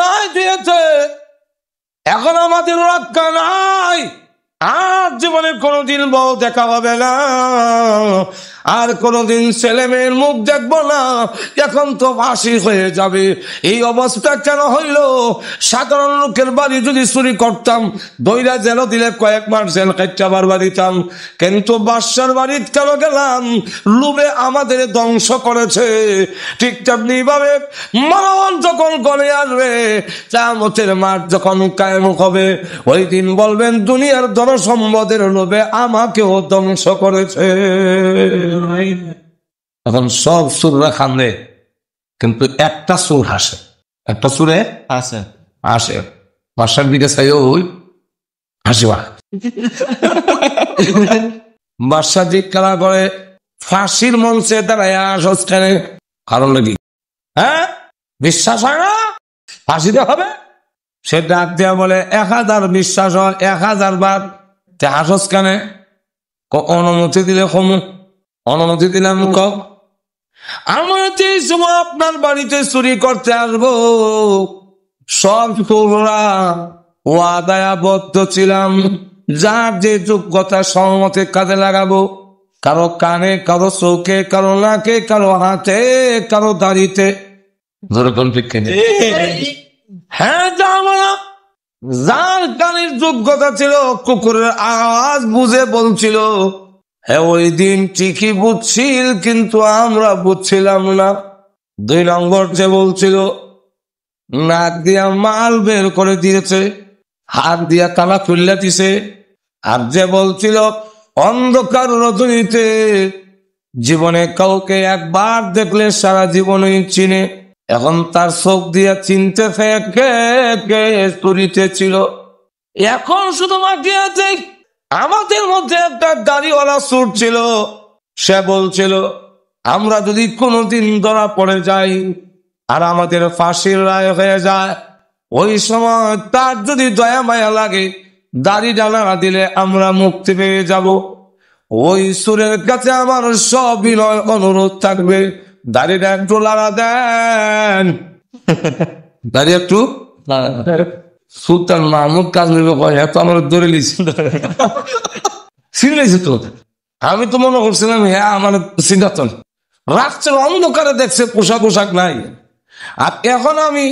Speaker 1: রায় দিয়েছে, এখন আমাদের রক্ষা নাই, আর জীবনে কোনোদিন বউ দেখা হবে না, আর কোনোদিন ছেলে মেয়ের মুখ দেখবো না, এখন তো ফাঁসি হয়ে যাবে। এই অবস্থা কেন হইল? সাধারণ লোকের বাড়ি যদি চুরি করতাম, দইরা জেল দিলে কয়েক মাস জেল কাটতে বারবার দিতাম, কিন্তু বাদশার বাড়ি কেন গেলাম? লোভে আমাদের ধ্বংস করেছে। ঠিক তেমনি ভাবে মরণ যখন গনে আসবে, কিয়ামতের মাঠ যখন কায়েম হবে, ওই দিন বলবেন দুনিয়ার ধন সম্পদের লোভে আমাকেও ধ্বংস করেছে। এখন সব চোররা কান্দে, কিন্তু একটা চোর হাসে, একটা চোরে হাসে, হাসে। বাদশার দিকে চাই ওই হাসিবা। বাদশা জিজ্ঞাসা করে, ফাঁসির মঞ্চে দাঁড়ায় আসছ কেন? কারণ নাকি? হ্যাঁ, বিশ্বাস হয় না ফাঁসিতে হবে? সে ডাক দেয়া বলে, 1000 বিশ্বাস হয়, 1000 বার। হাসস কেন? অনুমতি দিলে কম, অনুমতি দিলাম ক। আমরা যে সময় আপনার বাড়িতে চুরি করতে আসবো, সব চোররা ওয়াদায় আবদ্ধ ছিলাম, যার যে যোগ্যতা সম্মতে কাজে লাগাবো, কারো কানে, কারো চোখে, কারো নাকে, কারো হাতে, কারো দাড়িতে। হ্যাঁ, যার কানের যোগ্যতা ছিল, কুকুরের আওয়াজ বুঝে বলছিল, হ্যাঁ ওই দিন ঠিকই বুঝছিল, কিন্তু আমরা বুঝছিলাম না। 2 নম্বর যে বলছিল, নাক দিয়া মাল বের করে দিয়েছে, হাত দিয়া তালা খুললে দিছে। আর যে বলছিল অন্ধকার রজনীতে জীবনে কাউকে একবার দেখলে সারা জীবনই চিনে, এখন তার চোখ দিয়া চিনতে কে চুরিতে ছিল। এখন শুধু মাটি আছে। আমাদের মধ্যে একটা দাড়িওয়ালা চোর ছিল, সে বলছিল আমরা যদি কোনোদিন ধরা পড়ে যাই আর আমাদের ফাঁসির রায় হয়ে যায়, ওই সময় তার যদি দয়া মায়া লাগে, দাড়ি ডানা দিলে আমরা মুক্তি পেয়ে যাব। ওই সুরের কাছে আমার সবিনয় অনুরোধ থাকবে, দাড়িটা একটু লাড়া দেন। দাড়ি একটু সুলতান মাহমুদ কাজ নেবে, এত আমার ধরে লিছি চিনলেছি তো। আমি তো মনে করছিলাম হ্যাঁ আমার সিদ্ধান্তন রাত্রের অন্ধকারে দেখছে, পোশাক নাই। আর এখন আমি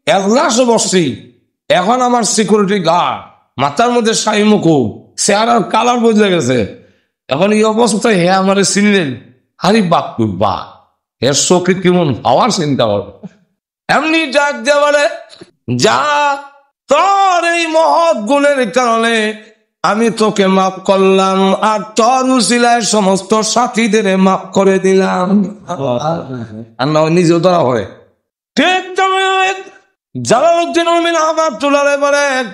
Speaker 1: এজলাসে বসছি, এখন আমার সিকিউরিটি গার্ড, মাথার মধ্যে শাহী মুকুট, চেহারার কালার বদলে গেছে। এখন এই অবস্থায় হ্যাঁ আমার চিনলেন, আরে বাপু বা এর চোখে কেমন হওয়ার চিন্তা করো। এমনি ডাক দিয়ে বলে, যা তোর এই মহৎ গুণের কারণে আমি তোকে মাফ করলাম, আর তোর উসিলায় সমস্ত সাথীদের মাফ করে দিলাম। আর না নিজেও ধরা হয়। ঠিক জালালউদ্দিন আহমদ বলেন,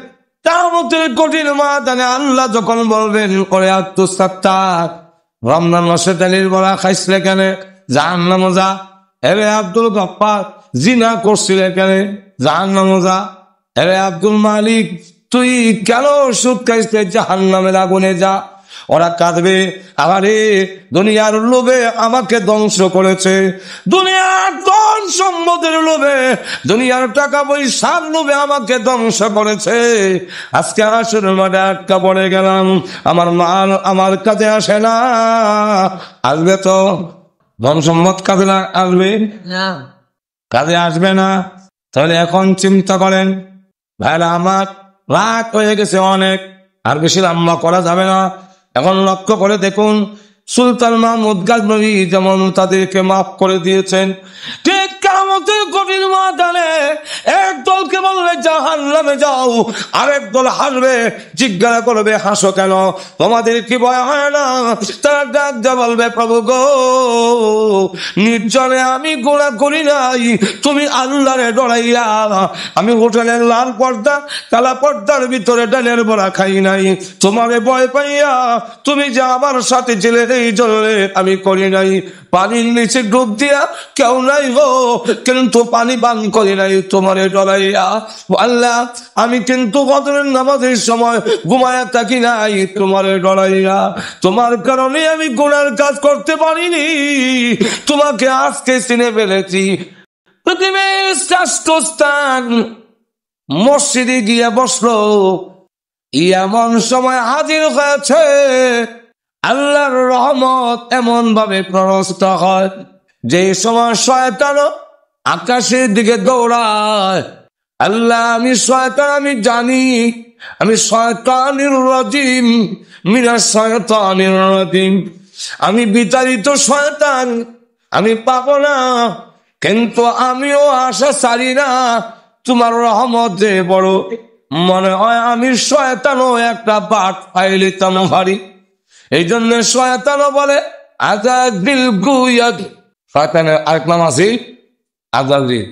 Speaker 1: কিয়ামতের কঠিন ময়দানে আল্লাহ যখন বলবেন করে আত্মসাত্তার, রমজান মাসে তালির বড়া খাইছিলে কেন, জাহান্নামে যা। এরে আব্দুল গফফার জিনা করছিলে কেন, জাহান্নামে যা। এরে আব্দুল মালিক তুই কেন সুদ খাইছিলে, জাহান্নামের আগুনে যা। ওরা কাঁদবে, আরে দুনিয়ার লোভে আমাকে ধ্বংস করেছে, দুনিয়ার ধন সম্পদের লোভে, দুনিয়ার টাকা পয়সার লোভে আমাকে ধ্বংস করেছে। আজকে হাসরের মাঠে আটকা পড়ে গেলাম, আমার মাল আমার কাছে আসে না। আসবে তো ধন সম্পদ কাজে আসবে না, কাজে আসবে না। তাহলে এখন চিন্তা করেন ভাইরা আমার, রাত হয়ে গেছে অনেক, আর বেশি লম্বা করা যাবে না। এখন লক্ষ্য করে দেখুন, সুলতান মাহমুদ গাজনবী যেমন তাদেরকে মাফ করে দিয়েছেন, ঠিক কিয়ামতের কঠিন ময়দানে এক দলকে বলবে জাহান্নামে যাও, আরেক দল হাসবে, জিজ্ঞাসা করবে হাসো কেন, তোমাদের কি ভয় হয় না? তারা ডাক দিয়ে বলবে, প্রভু গো, নির্জনে আমি গোনা করি নাই, তুমি আল্লাহরে ডরাইয়া আমি হোটেলের লাল পর্দা কালা পর্দার ভিতরে ডালের বড়া খাই নাই, তোমারে ভয় পাইয়া তুমি যে আমার সাথে ছেলে এই জলে আমি করি নাই, পানির নিচে ডুব দিয়া কেউ নাই গো, কিন্তু পানি পান করি নাই তোমারে ডরাইয়া। আল্লাহ আমি কিন্তু ফজরের নামাজের সময় ঘুমায়া থাকি নাই তোমারে ডরাইয়া, তোমার কারণে আমি গুনার কাজ করতে পারিনি, তোমাকে আজকে চিনে ফেলেছি। পৃথিবীর শ্রেষ্ঠ স্থান মসজিদে গিয়ে বসলো, এমন সময় হাজির হয়েছে আল্লাহর রহমত এমন ভাবে প্ররস্ত হয়, যে সময় শয়তান আকাশের দিকে দৌড়ায়। আল্লাহ আমি শয়তান, আমি জানি আমি শয়তানির রাজিম, মিনাশ শয়তানির রাজিম, আমি বিতাড়িত শয়তান, আমি পাবো না, কিন্তু আমিও আশা ছাড়ি না। তোমার রহমত যে বড়, মনে হয় আমি শয়তানও একটা বাট পাইলিতাম ভারী। এই জন্য শয়তানও বলে আজাদিল গুয়াদ, শয়তানের আরেক নাম আছে আজাদিল,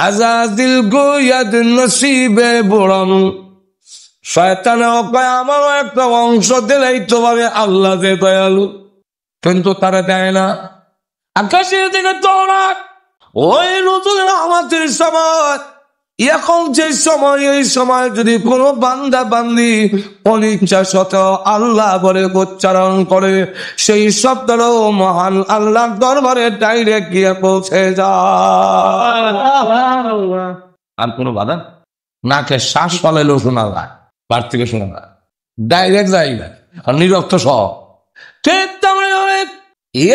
Speaker 1: আজাদিল গুয়াদ নসিবে বুড়ানো। শয়তানেও কয় আমারও একটা অংশ দিলেই তো পারে আল্লাহ যে দয়ালু, কিন্তু তারা দেয় না। আকাশের দিকে দৌড়া, ওই নতুন আমাদের সমাজ এখন যে সময়, এই সময় যদি কোনো বান্দা বান্দি অনিচ্ছা শত আল্লাহ বলে উচ্চারণ করে, সেই শব্দটাও মহান আল্লাহর দরবারে ডাইরেক্ট গিয়ে পৌঁছে যায়। আর কোনো বাধা নাকে শ্বাস ফলাইলেও শোনা যায়, বার থেকে শোনা যায়, ডাইরেক্ট যাই না, আর নিরক্ত সহ। ঠিক তেমনি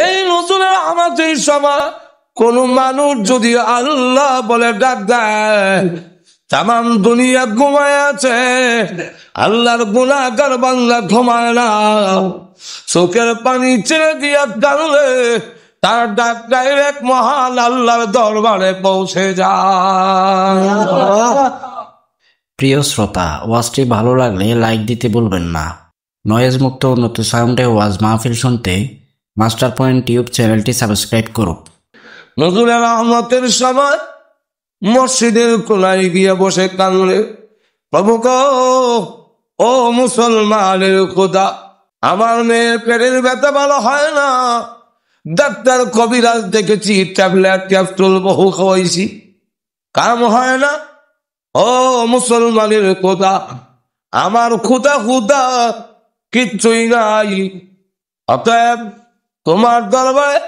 Speaker 1: এই নজরুলের আমাদের সময় কোন মানুষ যদি আল্লাহ বলে ডাক দেয়, তামাম দুনিয়া ঘুমায় আছে, আল্লাহর গুনাহগার বান্দা ঘুমায় না, চোখের পানি ছেড়ে দিয়া কাঁদলে তার ডাক ডাইরেক্ট মহান আল্লাহর দরবারে পৌঁছে যায়।
Speaker 2: প্রিয় শ্রোতা, ওয়াজটি ভালো লাগলে লাইক দিতে ভুলবেন না। নয়েজ মুক্ত উন্নত সাউন্ডে ওয়াজ মাহফিল শুনতে মাস্টার পয়েন্ট টিউব চ্যানেলটি সাবস্ক্রাইব করুন।
Speaker 1: নজরুলের রহমতের সময় মসজিদের কোনায় গিয়ে বসে কাঁদলে, প্রভু গো, ও মুসলমানের খোদা, আমার মেয়ের পেটের ব্যথা ভালো হয় না, ডাক্তার কবিরাজ দেখেছি, ট্যাবলেট ক্যাপসুল বহু খাওয়াইছি, কাম হয় না। ও মুসলমানের খোদা, আমার খুদা খুদা কিচ্ছুই নাই, অতএব তোমার দরবারে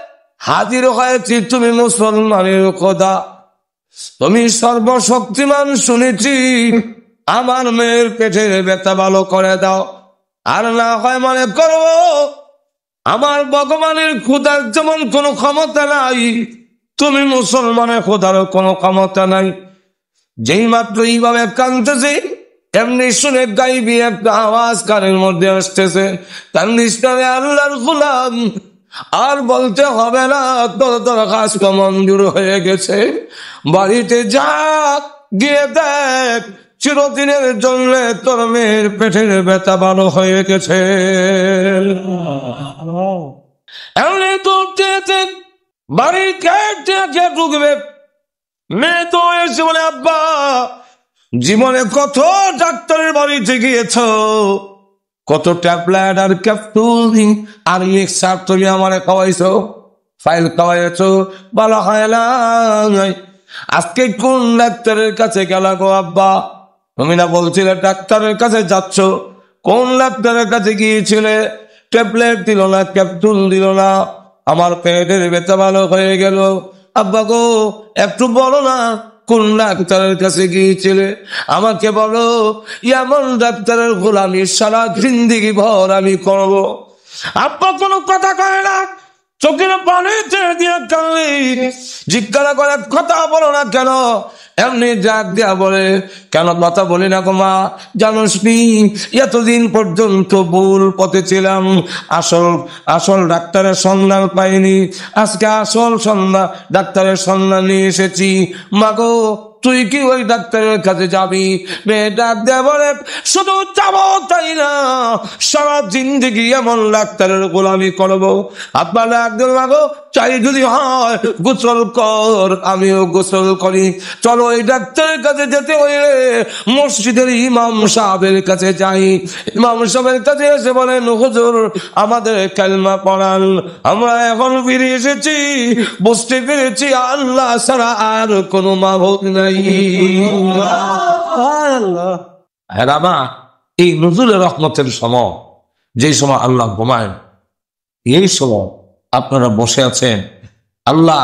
Speaker 1: হাজির হয়েছি, তুমি মুসলমানের খোদা, তুমি সর্বশক্তিমান, শুনেছি, আমার মেয়ের পেটের ব্যথা ভালো করে দাও, আর না হয় মনে করো আমার ভগবানের খোদার যেমন কোনো ক্ষমতা নাই, তুমি মুসলমানের খোদারও কোনো ক্ষমতা নাই। যেই মাত্র এইভাবে কাঁদতেছে, এমনি শুনে গাইবি একটা আওয়াজ কানের মধ্যে আসতেছে, তার নিষ্ঠানে আল্লাহর গোলাম, আর বলতে হবে না, তোর দরখাস্ত মঞ্জুর হয়ে গেছে, বাড়িতে যা, গিয়ে দেখ চিরদিনের জন্য তোর মেয়ের পেটের ব্যথা ভালো হয়ে গেছে। এমনি দৌড়তে বাড়ির কে ঢুকবে, মেয়ে তো এসে বলে, আব্বা, জীবনে কত ডাক্তারের বাড়িতে গিয়েছ, কত ট্যাবলেট আর ক্যাপসুল আর মিক্সার তুমি আমারে খাওয়াইছো, ফাইল খাওয়াইছো, ভালো হয় না, আজকে কোন ডাক্তারের কাছে গেলা গো আব্বা? তুমি না বলছিলে ডাক্তারের কাছে যাচ্ছ, কোন ডাক্তারের কাছে গিয়েছিলে? ট্যাবলেট দিল না, ক্যাপসুল দিল না, আমার পেটের ব্যথা ভালো হয়ে গেল। আব্বা গো, একটু বলো না কোন ডাক্তারের কাছে গিয়েছিলে, আমাকে বলো, এমন ডাক্তারের গোলামি সারা জিন্দিগি ভর আমি করবো। আব্বা কোনো কথা কয় না, চোখের পানি ছেড়ে দিয়ে কাঁদে, জিজ্ঞাসা করে কথা বলো না কেন? এমনি ডাক দিয়া বলে, কেন কথা বলি না গো মা, জানোস নি, এতদিন পর্যন্ত ভুল পথে ছিলাম, আসল ডাক্তারের সন্ধান পাইনি, আজকে আসল ডাক্তারের সন্ধান নিয়ে এসেছি। মা গো, তুই কি ওই ডাক্তারের কাছে যাবি? মেয়ে ডাক দেয়া বলে, শুধু যাবো তাই না, সারা জিন্দেগি এমন ডাক্তারের গোলামি করবো। আপনার ডাক দেব, মাগো, চাই যদি হয় গোসল কর, আমিও গোসল করি, চলো ওই ডাক্তারের কাছে যেতে হইলে মসজিদের ইমাম সাহেবের কাছে যাই। ইমাম সাহেবের কাছে এসে বলেন, হুজুর, আমাদের কালমা পড়ান, আমরা এখন ফিরে এসেছি, বুঝতে পেরেছি আল্লাহ ছাড়া আর কোনো মাবুদ নাই। এই নজরুলের রহমতের সময়, যে সময় আল্লাহ ঘুমায়, এই সময় আপনারা বসে আছেন আল্লাহ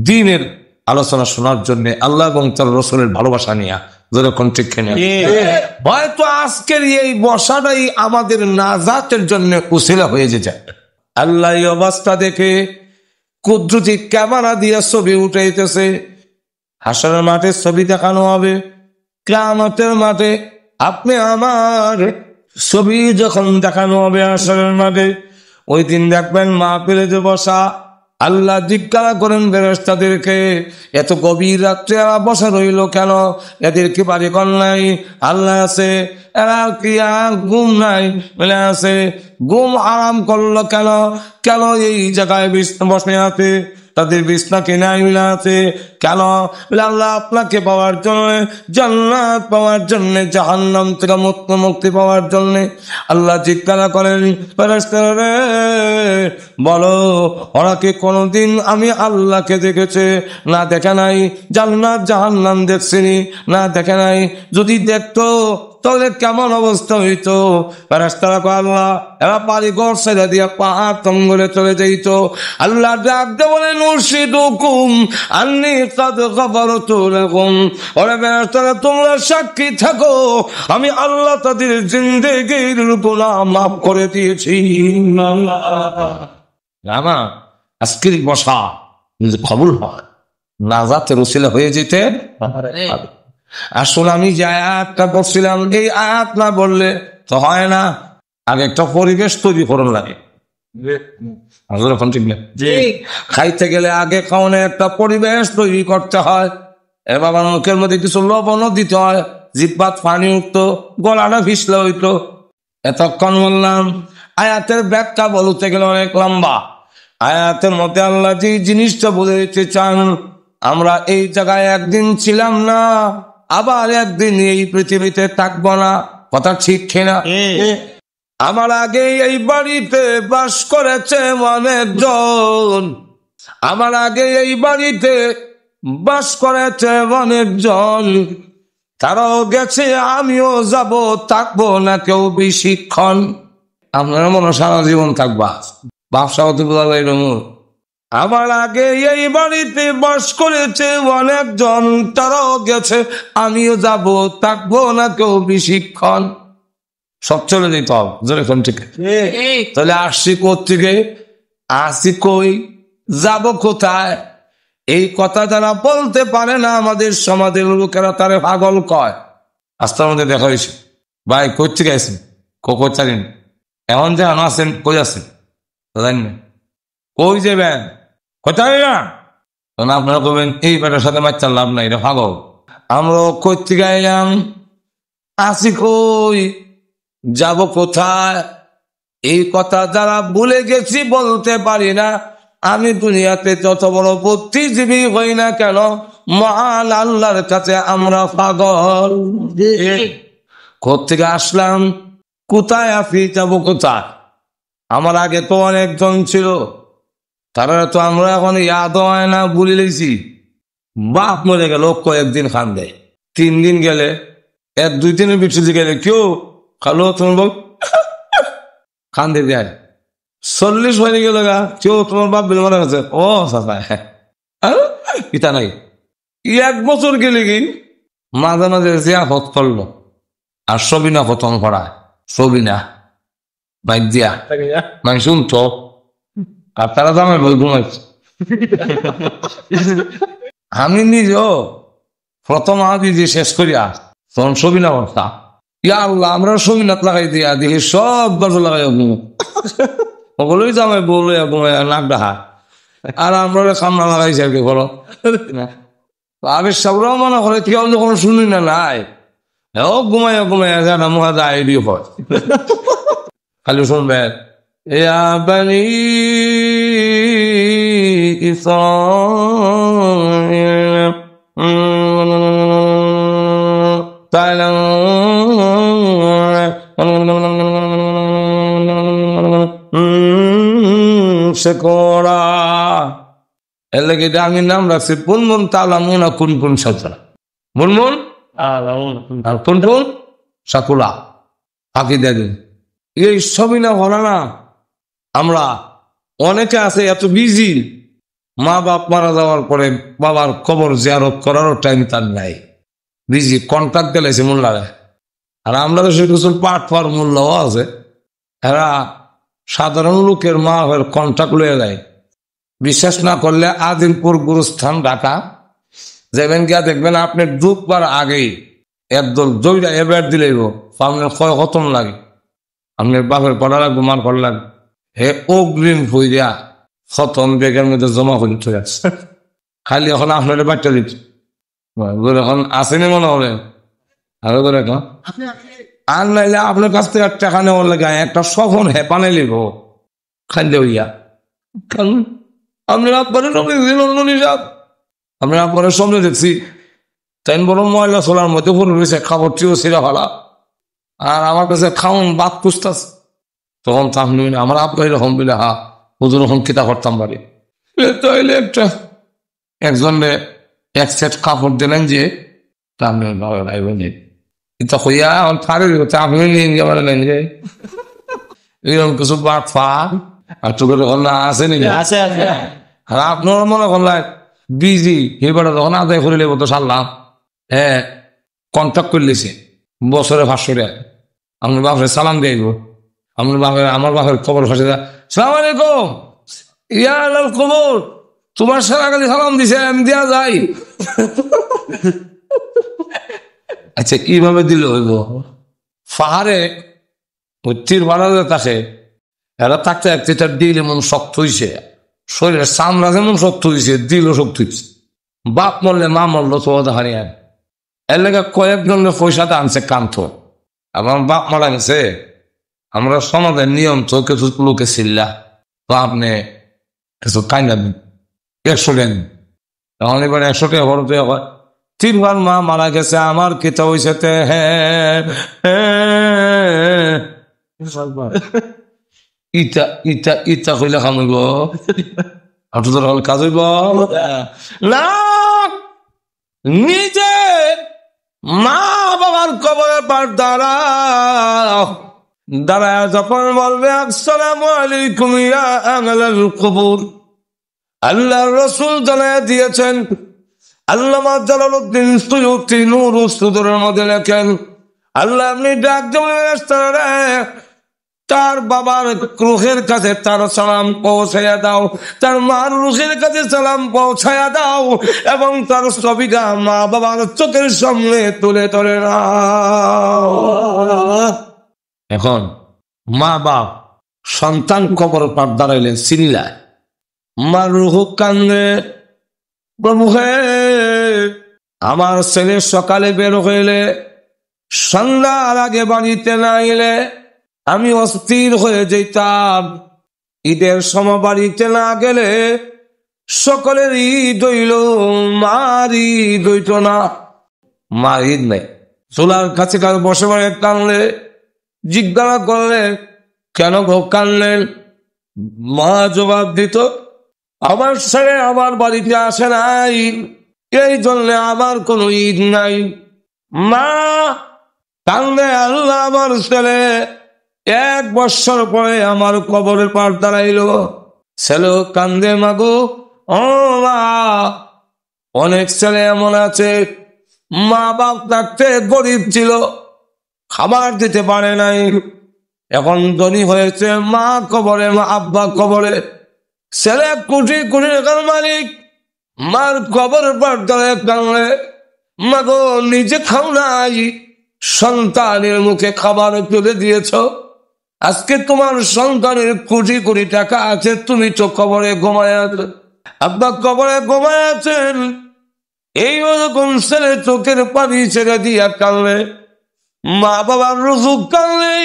Speaker 1: দ্বীনের আলোচনা শোনার জন্য, আল্লাহ এবং তার রসুলের ভালোবাসা নিয়ে, যেরকম ঠিক হয়তো আজকের এই বসাটাই আমাদের নাজাতের জন্য উসিলা হয়ে যায়। আল্লাহ এই অবস্থা দেখে কুদরতি ক্যামেরা দিয়ে ছবি উঠাইতেছে, হাসরের মাঠে ছবি দেখানো হবে, কিয়ামতের মাঠে আপনি আমার ছবি যখন দেখানো হবে হাসরের মাঠে, ওই দিন দেখবেন মাহফিলে যে বসা, আল্লাহ জিজ্ঞাসা করেন ফেরেশতাদেরকে, এত গভীর রাত্রে এরা বসা রইল কেন? এদের কি বাড়িঘর নাই? আল্লাহ আছে। এরা কি ঘুম নাই? বলে আছে। ঘুম আরাম করলো কেন? কেন এই জায়গায় বসে আছে? তাদের বিছনা কিনে আছে। কেন? বলে আল্লাহ আপনাকে পাওয়ার জন্য, জান্নাত পাওয়ার জন্য, জাহান্নাম থেকে মুক্তি পাওয়ার জন্য। আল্লাহ জিজ্ঞাসা করেন ফেরেশতারা রে, বলো ওরা কি কোনদিন আমি আল্লাহকে দেখেছে? না দেখে নাই। জান্নাত জাহান্নাম দেখছিনি? না দেখে নাই। যদি দেখতো তাহলে কেমন অবস্থা হইতো? ফেরেশতারা কয় আল্লাহ এরা বাড়ি ঘর ছেড়ে দিয়ে পাহাড় তঙ্গলে চলে যাইত। আল্লাহ ডাকতে বলেন উরশিদুকুম আন্নী কাদ গফারতু লাকুম, ওরে ফেরেশতারা তোমরা সাক্ষী থাকো আমি আল্লাহ তাদের জিন্দেগির গুনাহ মাফ করে দিয়েছি। রামা আজকের বসা যদি কবুল হয়, নাজাতের উসিলা হয়ে যেতে। আসলে আমি যে আয়াতটা বলছিলাম, এই আয়াত না বললে তো হয় না। আগে একটা পরিবেশ তৈরি করুন লাগে। খাইতে গেলে আগে খাওয়ানো একটা পরিবেশ তৈরি করতে হয়। এবার মুখের মধ্যে কিছু লবণও দিতে হয়, জিহ্বাত পানি উঠতো, গলাটা ভিসলে হইতো। এতক্ষণ বললাম আয়াতের ব্যাখ্যা বলতে গেলে অনেক লম্বা। আয়াতের মধ্যে আল্লাহ যে জিনিসটা বলে দিতে চান, আমরা এই জায়গায় একদিন ছিলাম না, আবার একদিন এই পৃথিবীতে থাকবো না। কথা ঠিক কিনা? আমার আগে এই বাড়িতে বাস করেছে অনেকজন, আমার আগে এই বাড়িতে বাস করেছে অনেকজন, তারাও গেছে, আমিও যাব, থাকবো না কেউ বেশিক্ষণ। আপনারা মনে সারা জীবন থাকবা, ব্যবসা হতে বোঝা যায়। আমার আগে এই বাড়িতে বাস করেছে অনেকজন, তারাও গেছে, আমিও যাব, থাকবো না কেউ বেশিক্ষণ। সব চলে যেত যখন ঠিক। তাহলে আসছি কোথেকে, আসি কই, যাব কোথায়? এই কথা যারা বলতে পারে না আমাদের সমাজের লোকেরা তারে পাগল কয়। আস্তার মধ্যে দেখা হয়েছে, ভাই কোথেকে আছেন? কোথায় চালিন এমন যে আছেন, কই আছেন জানেন না, কই যাবেন, কোথায় না? আপনারা বলবেন এই বেটার সাথে বাচ্চার লাভ নাই, এটা পাগল। আমরা কোথেকে এলাম, আসি কই, যাব কোথায়? এই কথা যারা ভুলে গেছি, বলতে পারি না। আমি দুনিয়াতে যত বড় বুদ্ধিজীবী হই না কেন, মহান আল্লাহর কাছে আমরা পাগল। কোথেকে আসলাম, কোথায় আছি, যাব কোথায়? আমার আগে তো অনেকজন ছিল, তারা তো আমরা এখন ইয়াদ হয় না, ভুলে লেছি। বাপ মরে গেল কয়েকদিন খান দেয়, 3 দিন গেলে, 1-2 দিনের বিচ্ছুতি গেলে কেউ খালো তোমার বাপ খান্দে দেয়। 40 হয়ে গেল গা, কেউ তোমার বাপ বিল মারা গেছে, ও পিতা নাই। 1 বছর গেলে কি মাঝে মাঝে জিয়াফত করলো, আর সবিনা প্রথম পড়ায়, সবিনা বাইক দিয়া মানে শুনতো, আর তারা তো আমার বই ঘুমাইছে। আমি নিজেও প্রথম আদি যে শেষ করিয়া তখন সবিনা অবস্থা, ইয়া আল্লাহ আমরা সবিনাত লাগাই দিয়া দেখি সব গাছ লাগাই ওগুলোই তো আমার বলে নাক ডাহা, আর আমরা কামনা লাগাইছি আর কি বলো। আবেশ সবরাও মনে করে কেউ যখন শুনি না নাই, ও ঘুমাইয়া ঘুমাইয়া জানা মুখা যায় দিয়ে হয়, খালি শুনবেন ইয়া বানি ইসরাঈল শেকরা। এর লাগে আমি নাম রাখছি মুনমুন তালামুনা কুন কুন সাজরা, মুনমুন আর কুন কুন সাকুলা। আঁকি দেখেন এই সবই না হলো না। আমরা অনেকে আছে এত বিজি, মা বাপ মারা যাওয়ার পরে বাবার কবর জিয়ারত করারও টাইম তার নাই, বিজি কন্ট্রাক্ট দিলেছে মোল্লারে। আর আমরা তো সেটুকু পাঠ পাওয়ার মূল্যও আছে, এরা সাধারণ লোকের মা হয়ে কন্ট্রাক্ট লয়ে যায়। বিশ্বাস না করলে আদিমপুর গুরুস্থান ঢাকা যাবেন, গিয়া দেখবেন আপনি ঢুকবার আগেই একদল জয়টা এবার দিলেই আপনার ক্ষয় খতম লাগে, আপনার বাপের করা লাগবে, মার করা লাগবে, হে অগ্রিম হইয়া খতম বেগের মধ্যে জমা করে চলে আসছে। খালি এখন আপনার বাচ্চা দিচ্ছে, এখন আসেনি মনে হবে আরো করে আর নাইলে আপনার কাছ থেকে টাকা নেওয়ার লাগে একটা সফন হেপানে লিব খাইলে হইয়া, কারণ আপনার আপনার আমি আপনার সামনে দেখছি তাই বড় ময়লা ছোলার মধ্যে পড়ে রয়েছে, খাবারটিও ছিঁড়া ফেলা, আর আমার কাছে খাওন বাদ পুষতাছে। তখন তাহলে আমার আব্বা এরকম বলে, হা হুজুর রকম কিতা করতাম বাড়ি। তাইলে একজনে এক সেট কাপড় দিলেন যে এটা হইয়া ফারে আপনি নিয়ে মানে নেন যে এরকম কিছু বাদ ফা আর তোকে তখন না আছে নাকি? আর আপনার মনে করলেন বিজি এবারে তখন আদায় করে লেবো তো সারলাম। হ্যাঁ, কন্ট্যাক্ট করে লিছি বছরে 500 টাকা। আপনার বাপের সালাম দিয়ে দিব, আপনার বাপের আমার বাপের খবর ফাঁসে দেয়, সালাম আলাইকুম ইয়া খবর তোমার সারা খালি সালাম দিছে আমি দিয়া যাই। আচ্ছা কিভাবে দিল হইব? পাহাড়ে তীর বাড়াতে থাকে, এরা থাকতে থাকতে তার দিল এমন শক্ত হয়েছে, শরীরের চামড়া যেমন শক্ত হয়েছে, দিলও শক্ত হয়েছে। বাপ মরলে মা মরলো তো হারিয়ে এর লেগে কয়েকজনের পয়সাতে আনছে কান্ত। আমার বাপ মারা গেছে, আমরা সমাজের নিয়ম তো কিছু লোকে ছিল্লা তো আপনি কিছু কাইনা দিন 100 দেন। তখন এবার 100 টাকা ভরতে হয়। 3 বার মা মারা গেছে, আমার কেতা হয়েছে ইটা ইটা ইটা কইলে খামিব আপনাদের হল কাজ হইব না। নিজে মা বাবার কবরের পার দাঁড়ায় যখন বলবে আসসালামু আলাইকুম ইয়া আহলাল কুবুর, আল্লাহর রাসূল জানায় দিয়েছেন, আল্লামা জালালউদ্দিন সুয়ুতী নূরুস সুদুরের মধ্যে লেখেন, আল্লাহ আপনি ডাক দেবেন তার বাবার রুহের কাছে তার সালাম পৌঁছাইয়া দাও, তার মার রুহের কাছে সালাম পৌঁছাইয়া দাও, এবং তার ছবিটা মা বাবার চোখের সামনে তুলে ধরে নাও। এখন মা বাপ সন্তান কবর পার দাঁড়াইলেন চিল্লায়, মার রুহ কান্দে, প্রভু হে আমার ছেলে সকালে বের হইলে সন্ধ্যার আগে বাড়িতে না এলে আমি অস্থির হয়ে যেতাম, ঈদের সময় বাড়িতে না গেলে সকলের ঈদ হইল, মার ঈদ হইত না। মার ঈদ নেই, চুলার কাছে বসে বসে কানলে, জিজ্ঞাসা করলে কেন কানলেন? মা জবাব দিত, আমার ছেলে আমার বাড়িতে আসে নাই, এই জন্য আমার কোনো ঈদ নাই। মা কান্দে, আল্লাহ আমার ছেলে 1 বছর পরে আমার কবরের পার দাঁড়াইল। ছেলে কান্দে, মাগো ও মা, অনেক ছেলে এমন আছে মা বাপ থাকতে গরিব ছিল, খাবার দিতে পারে নাই, এখন ধনী হয়েছে, মা কবরে, মা আব্বা কবরে, ছেলে কোটি কোটি টাকার মালিক, মার কবরের পার দাঁড়ায় কান্দে, মাগো নিজে খাও নাই, সন্তানের মুখে খাবার তুলে দিয়েছ, আজকে তোমার সন্তানের কোটি কোটি টাকা আছে, তুমি তো কবরে ঘুমায় আছো, আব্বা কবরে ঘুমায় আছেন। এই ওরকম ছেলে চোখের পানি ছেড়ে দিয়া কানলে, মা বাবার রুজুক কানলে,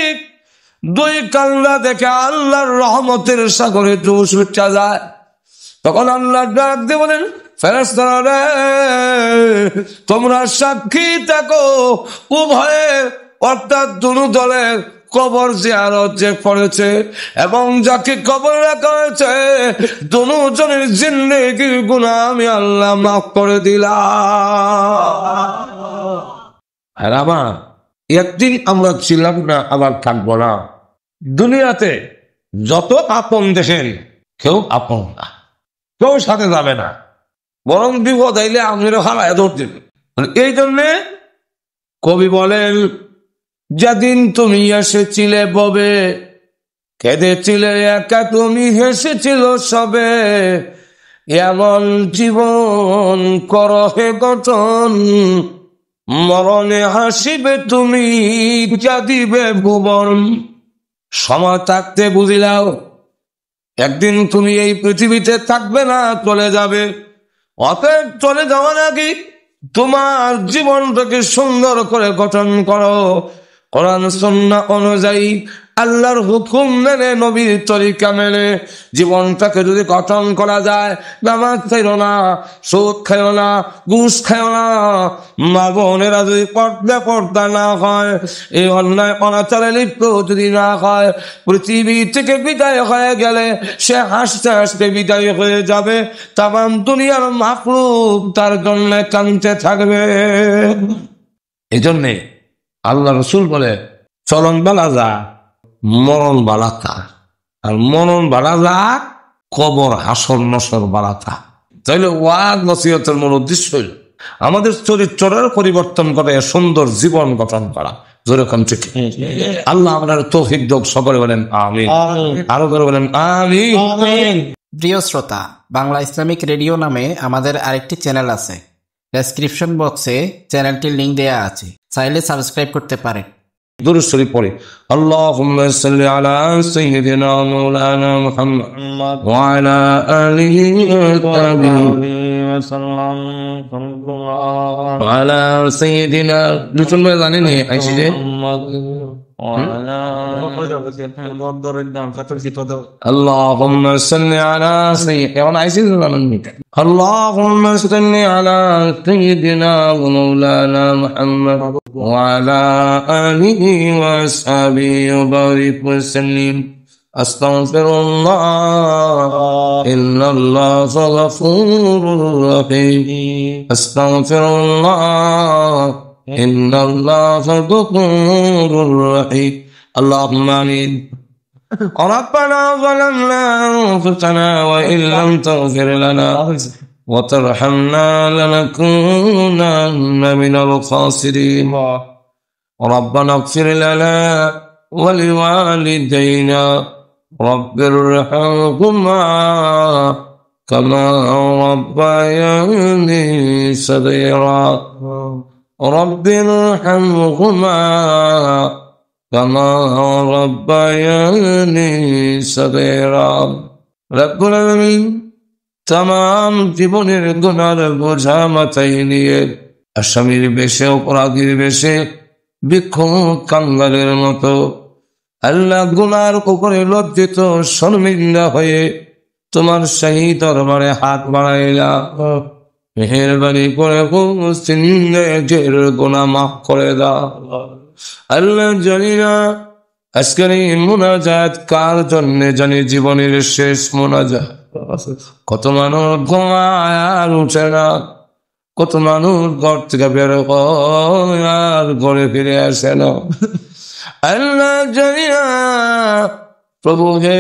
Speaker 1: 2 কান্না দেখে আল্লাহর রহমতের সাগরে জোশ উঠা যায়। তখন আল্লাহ ডাক দিয়ে বলেন, ফেরেশতারা রে তোমরা সাক্ষী থাকো, উভয়ে অর্থাৎ দুনো দলের কবর জিয়ারত যে করেছে এবং যাকে কবর রাখা হয়েছে দুনো জনের জিন্দেগির গুনাহ আমি আল্লাহ মাফ করে দিলাম। একদিন আমরা ছিলাম না, আবার থাকবো না। দুনিয়াতে যত আপন দেখেন কেউ আপন না, কেউ সাথে যাবে না, বরং বিপদ আইলে আপনারা হারায় ধরতেন। এই জন্যে কবি বলেন, যেদিন তুমি এসেছিলে ববে কেঁদেছিলে একা, তুমি হেসেছিল সবে, এমন জীবন করো হে গঠন, মরণে হাসিবে তুমি যা দিবে ভুবন। সময় থাকতে বুঝিলাও একদিন তুমি এই পৃথিবীতে থাকবে না, চলে যাবে। অতএব চলে যাওয়ার আগে তোমার জীবনটাকে সুন্দর করে গঠন করো, কোরআন সুন্নাহ অনুযায়ী আল্লাহর হুকুম মেনে নবীর তরিকা মেনে জীবনটাকে যদি গঠন করা যায়, নামাজ খাইও না, সুদ খাইও না, ঘুষ খাইও না, মা বোনেরা যদি পর্দা না হয়, এই অন্যায় অনাচারে লিপ্ত যদি না হয়, পৃথিবী থেকে বিদায় হয়ে গেলে সে হাসতে হাসতে বিদায় হয়ে যাবে, তামাম দুনিয়ার মাখলুক তার জন্য কাঁদতে থাকবে। এই জন্যে আল্লাহ রসুল বলে চলন বালা যা, মরণ বালাতা, আর মরণ বালা যা, কবর হাসর নসর বালাতা। তাইলে ওয়াজ নসিহতের মূল উদ্দেশ্য হইল আমাদের চরিত্রের পরিবর্তন করে সুন্দর জীবন গঠন করা। যেরকম ঠিক আল্লাহ আপনার তৌফিক দাও, সকলে বলেন আমিন, আরো করে বলেন আমিন।
Speaker 2: প্রিয় শ্রোতা, বাংলা ইসলামিক রেডিও নামে আমাদের আরেকটি চ্যানেল আছে। ডেসক্রিপশন বক্সে চ্যানেলটির লিংক দেয়া আছে, চাইলে সাবস্ক্রাইব করতে পারেন।
Speaker 1: দুরূদ শরীফ পড়ে আল্লাহুম্মা সাল্লি আলা সাইয়্যিদিনা মাওলানা মুহাম্মদ ওয়া আলা আলিহি ওয়া সাল্লাম ওয়া আলা সাইয়্যিদিনা দুজন ভাই জানেন আইসি যে اللهم صل على سيدنا اللهم صل على سيدنا ومولانا محمد وعلى آله وأصحابه وبارك وسلم أستغفر الله إن الله غفور رحيم أستغفر الله إن الله غفور رحيم اللهم آمين ربنا ظلمنا أنفسنا وإن لم تغفر لنا وترحمنا لنكونن من الخاسرين ربنا اغفر لنا ولوالدينا رب ارحمهما كما ربياني صغيرا رب ارحمهما كما ربياني صغيرا رب العالمين तमाम জীবনের গুনার বোঝা মাথায় নিয়ে আসামির বেশে অপরাধীর বেশে বিক্ষোভ কাঙ্গালের মতো আল্লাহ গুনার উপরে লজ্জিত শর্মিন্দা হয়ে তোমার সেই দরবারে হাত বাড়াইলা মেহেরবানি করে নিজের গুনাহ মাফ করে দাও আল্লাহ। জানি না আজকের এই মুনাজাত কার জন্য, জানি জীবনের শেষ মুনাজাত। কত মানুষ ঘুমায় আর উঠে না, কত মানুষ ঘর থেকে বের হয় আর ঘরে ফিরে আসে না। আল্লাহ জানি না প্রভু হে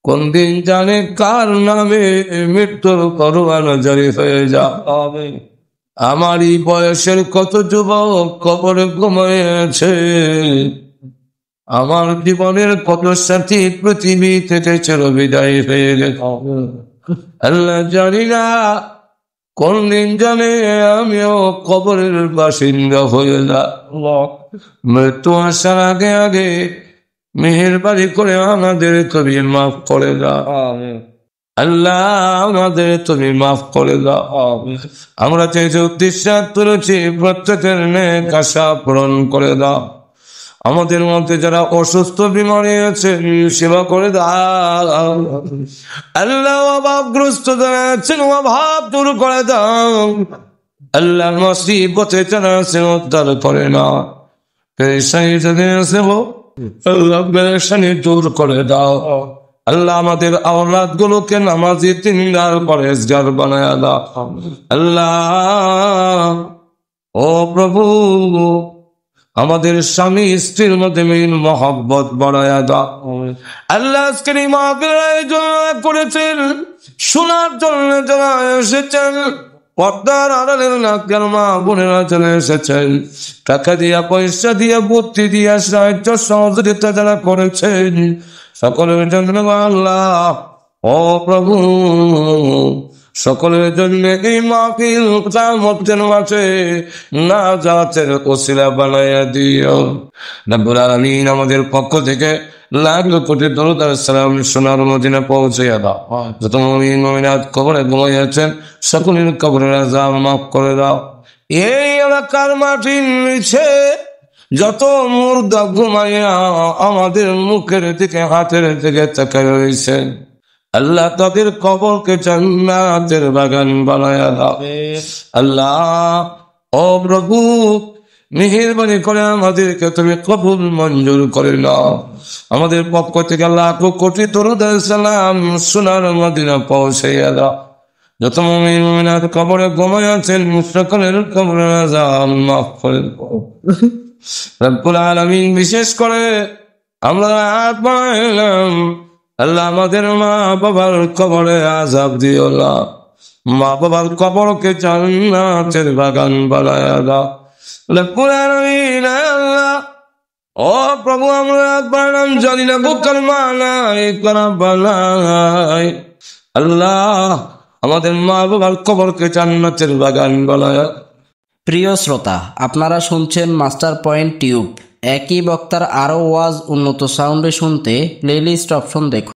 Speaker 1: কোন দিন জানে কার নামে মৃত্যুর পরোয়ানা জারি হয়ে যাবে। আমারই বয়সের কত যুবক কবরে ঘুমিয়েছে, আমার জীবনের কত সাথী পৃথিবী থেকে চির বিদায় হয়ে গেছে। আল্লাহ জানি না কোন দিন জানে আমিও কবরের বাসিন্দা হয়ে যাব। মৃত্যু আসার আগে আগে মেহেরবানি করে আমাদের তুমি মাফ করে দাও আল্লাহ, আমাদের তুমি মাফ করে দাও। আমরা যে উদ্দেশ্য তুলেছি প্রত্যেকের নেক আশা পূরণ করে দাও। আমাদের মধ্যে যারা অসুস্থ বিমারি আছে সেবা করে দাও আল্লাহ। অভাবগ্রস্ত যারা আছেন অভাব দূর করে দাও আল্লাহ। মুসিবতে যারা আছেন উদ্ধার করে না, পেরেশানি যাদের আছে আল্লাহ পেরেশানি দূর করে দাও আল্লাহ। আমাদের আওলাদ গুলোকে নামাজি দিনদার পরেজগার বানায়া দাও আল্লাহ। ও প্রভু, আমাদের স্বামী স্ত্রীর মধ্যে মিল মহব্বত বাড়ায়া দাও আল্লাহ। আজকের এই মাহফিল আয়োজন করেছেন শোনার জন্য যারা এসেছেন, পর্দার আড়ালের নাকের মা বোনেরা চলে এসেছেন, টাকা দিয়া পয়সা দিয়া বুদ্ধি দিয়া সাহায্য সহযোগিতা যারা করেছেন সকলের জন্য আল্লাহ। ও প্রভু, সকলের জন্য এই মাহফিল কিয়ামতের মাঠে নাজাতের ওসিলা বানাইয়া দিও রব্বুল আলামিন। আমাদের পক্ষ থেকে লাখ কোটি দরুদ আর সালাম সোনার মদিনা পৌঁছাইয়া দাও। যত মুমিন মুমিনাত কবরে ঘুমাইয়াছেন সকলের কবরের আযাব মাফ করে দাও। এই এলাকার মাটির নিচে যত মুর্দা ঘুমাইয়া আমাদের মুখের দিকে হাতের দিকে তাকায় রয়েছে, আল্লাহ তাদের কবরকে জান্নাতের বাগান বানায়া দাও। আল্লাহ ও প্রভু, মেহেরবানি করে আমাদেরকে তুমি কবুল মঞ্জুর করে নাও। আমাদের পক্ষ থেকে লাখ কোটি দরুদ সালাম সোনার মদিনা পৌঁছাইয়া দাও। যত মুমিন মুমিনাত কবরে ঘুমায় আছেন সকলের কবরের আযাব মাফ করে দাও রব্বুল আলামিন। বিশেষ করে আমরা হাত বাড়াইলাম, আল্লাহ আমাদের মা বাবার কবরে আযাব দিও না, মা বাবার কবরকে জান্নাতের বাগান বানায়া দাও রব্বুল আলামিন। আল্লাহ ও প্রভু, আমরা হাত বাড়াইলাম, জানি না বুকার মানাই করা বানাই। আল্লাহ আমাদের মা বাবার কবরকে জান্নাতের বাগান বানায়া।
Speaker 2: প্রিয় শ্রোতা, আপনারা শুনছেন মাস্টার পয়েন্ট টিউব। একই বক্তার আরও ওয়াজ উন্নত সাউন্ডে শুনতে প্লেলিস্ট অপশন দেখুন।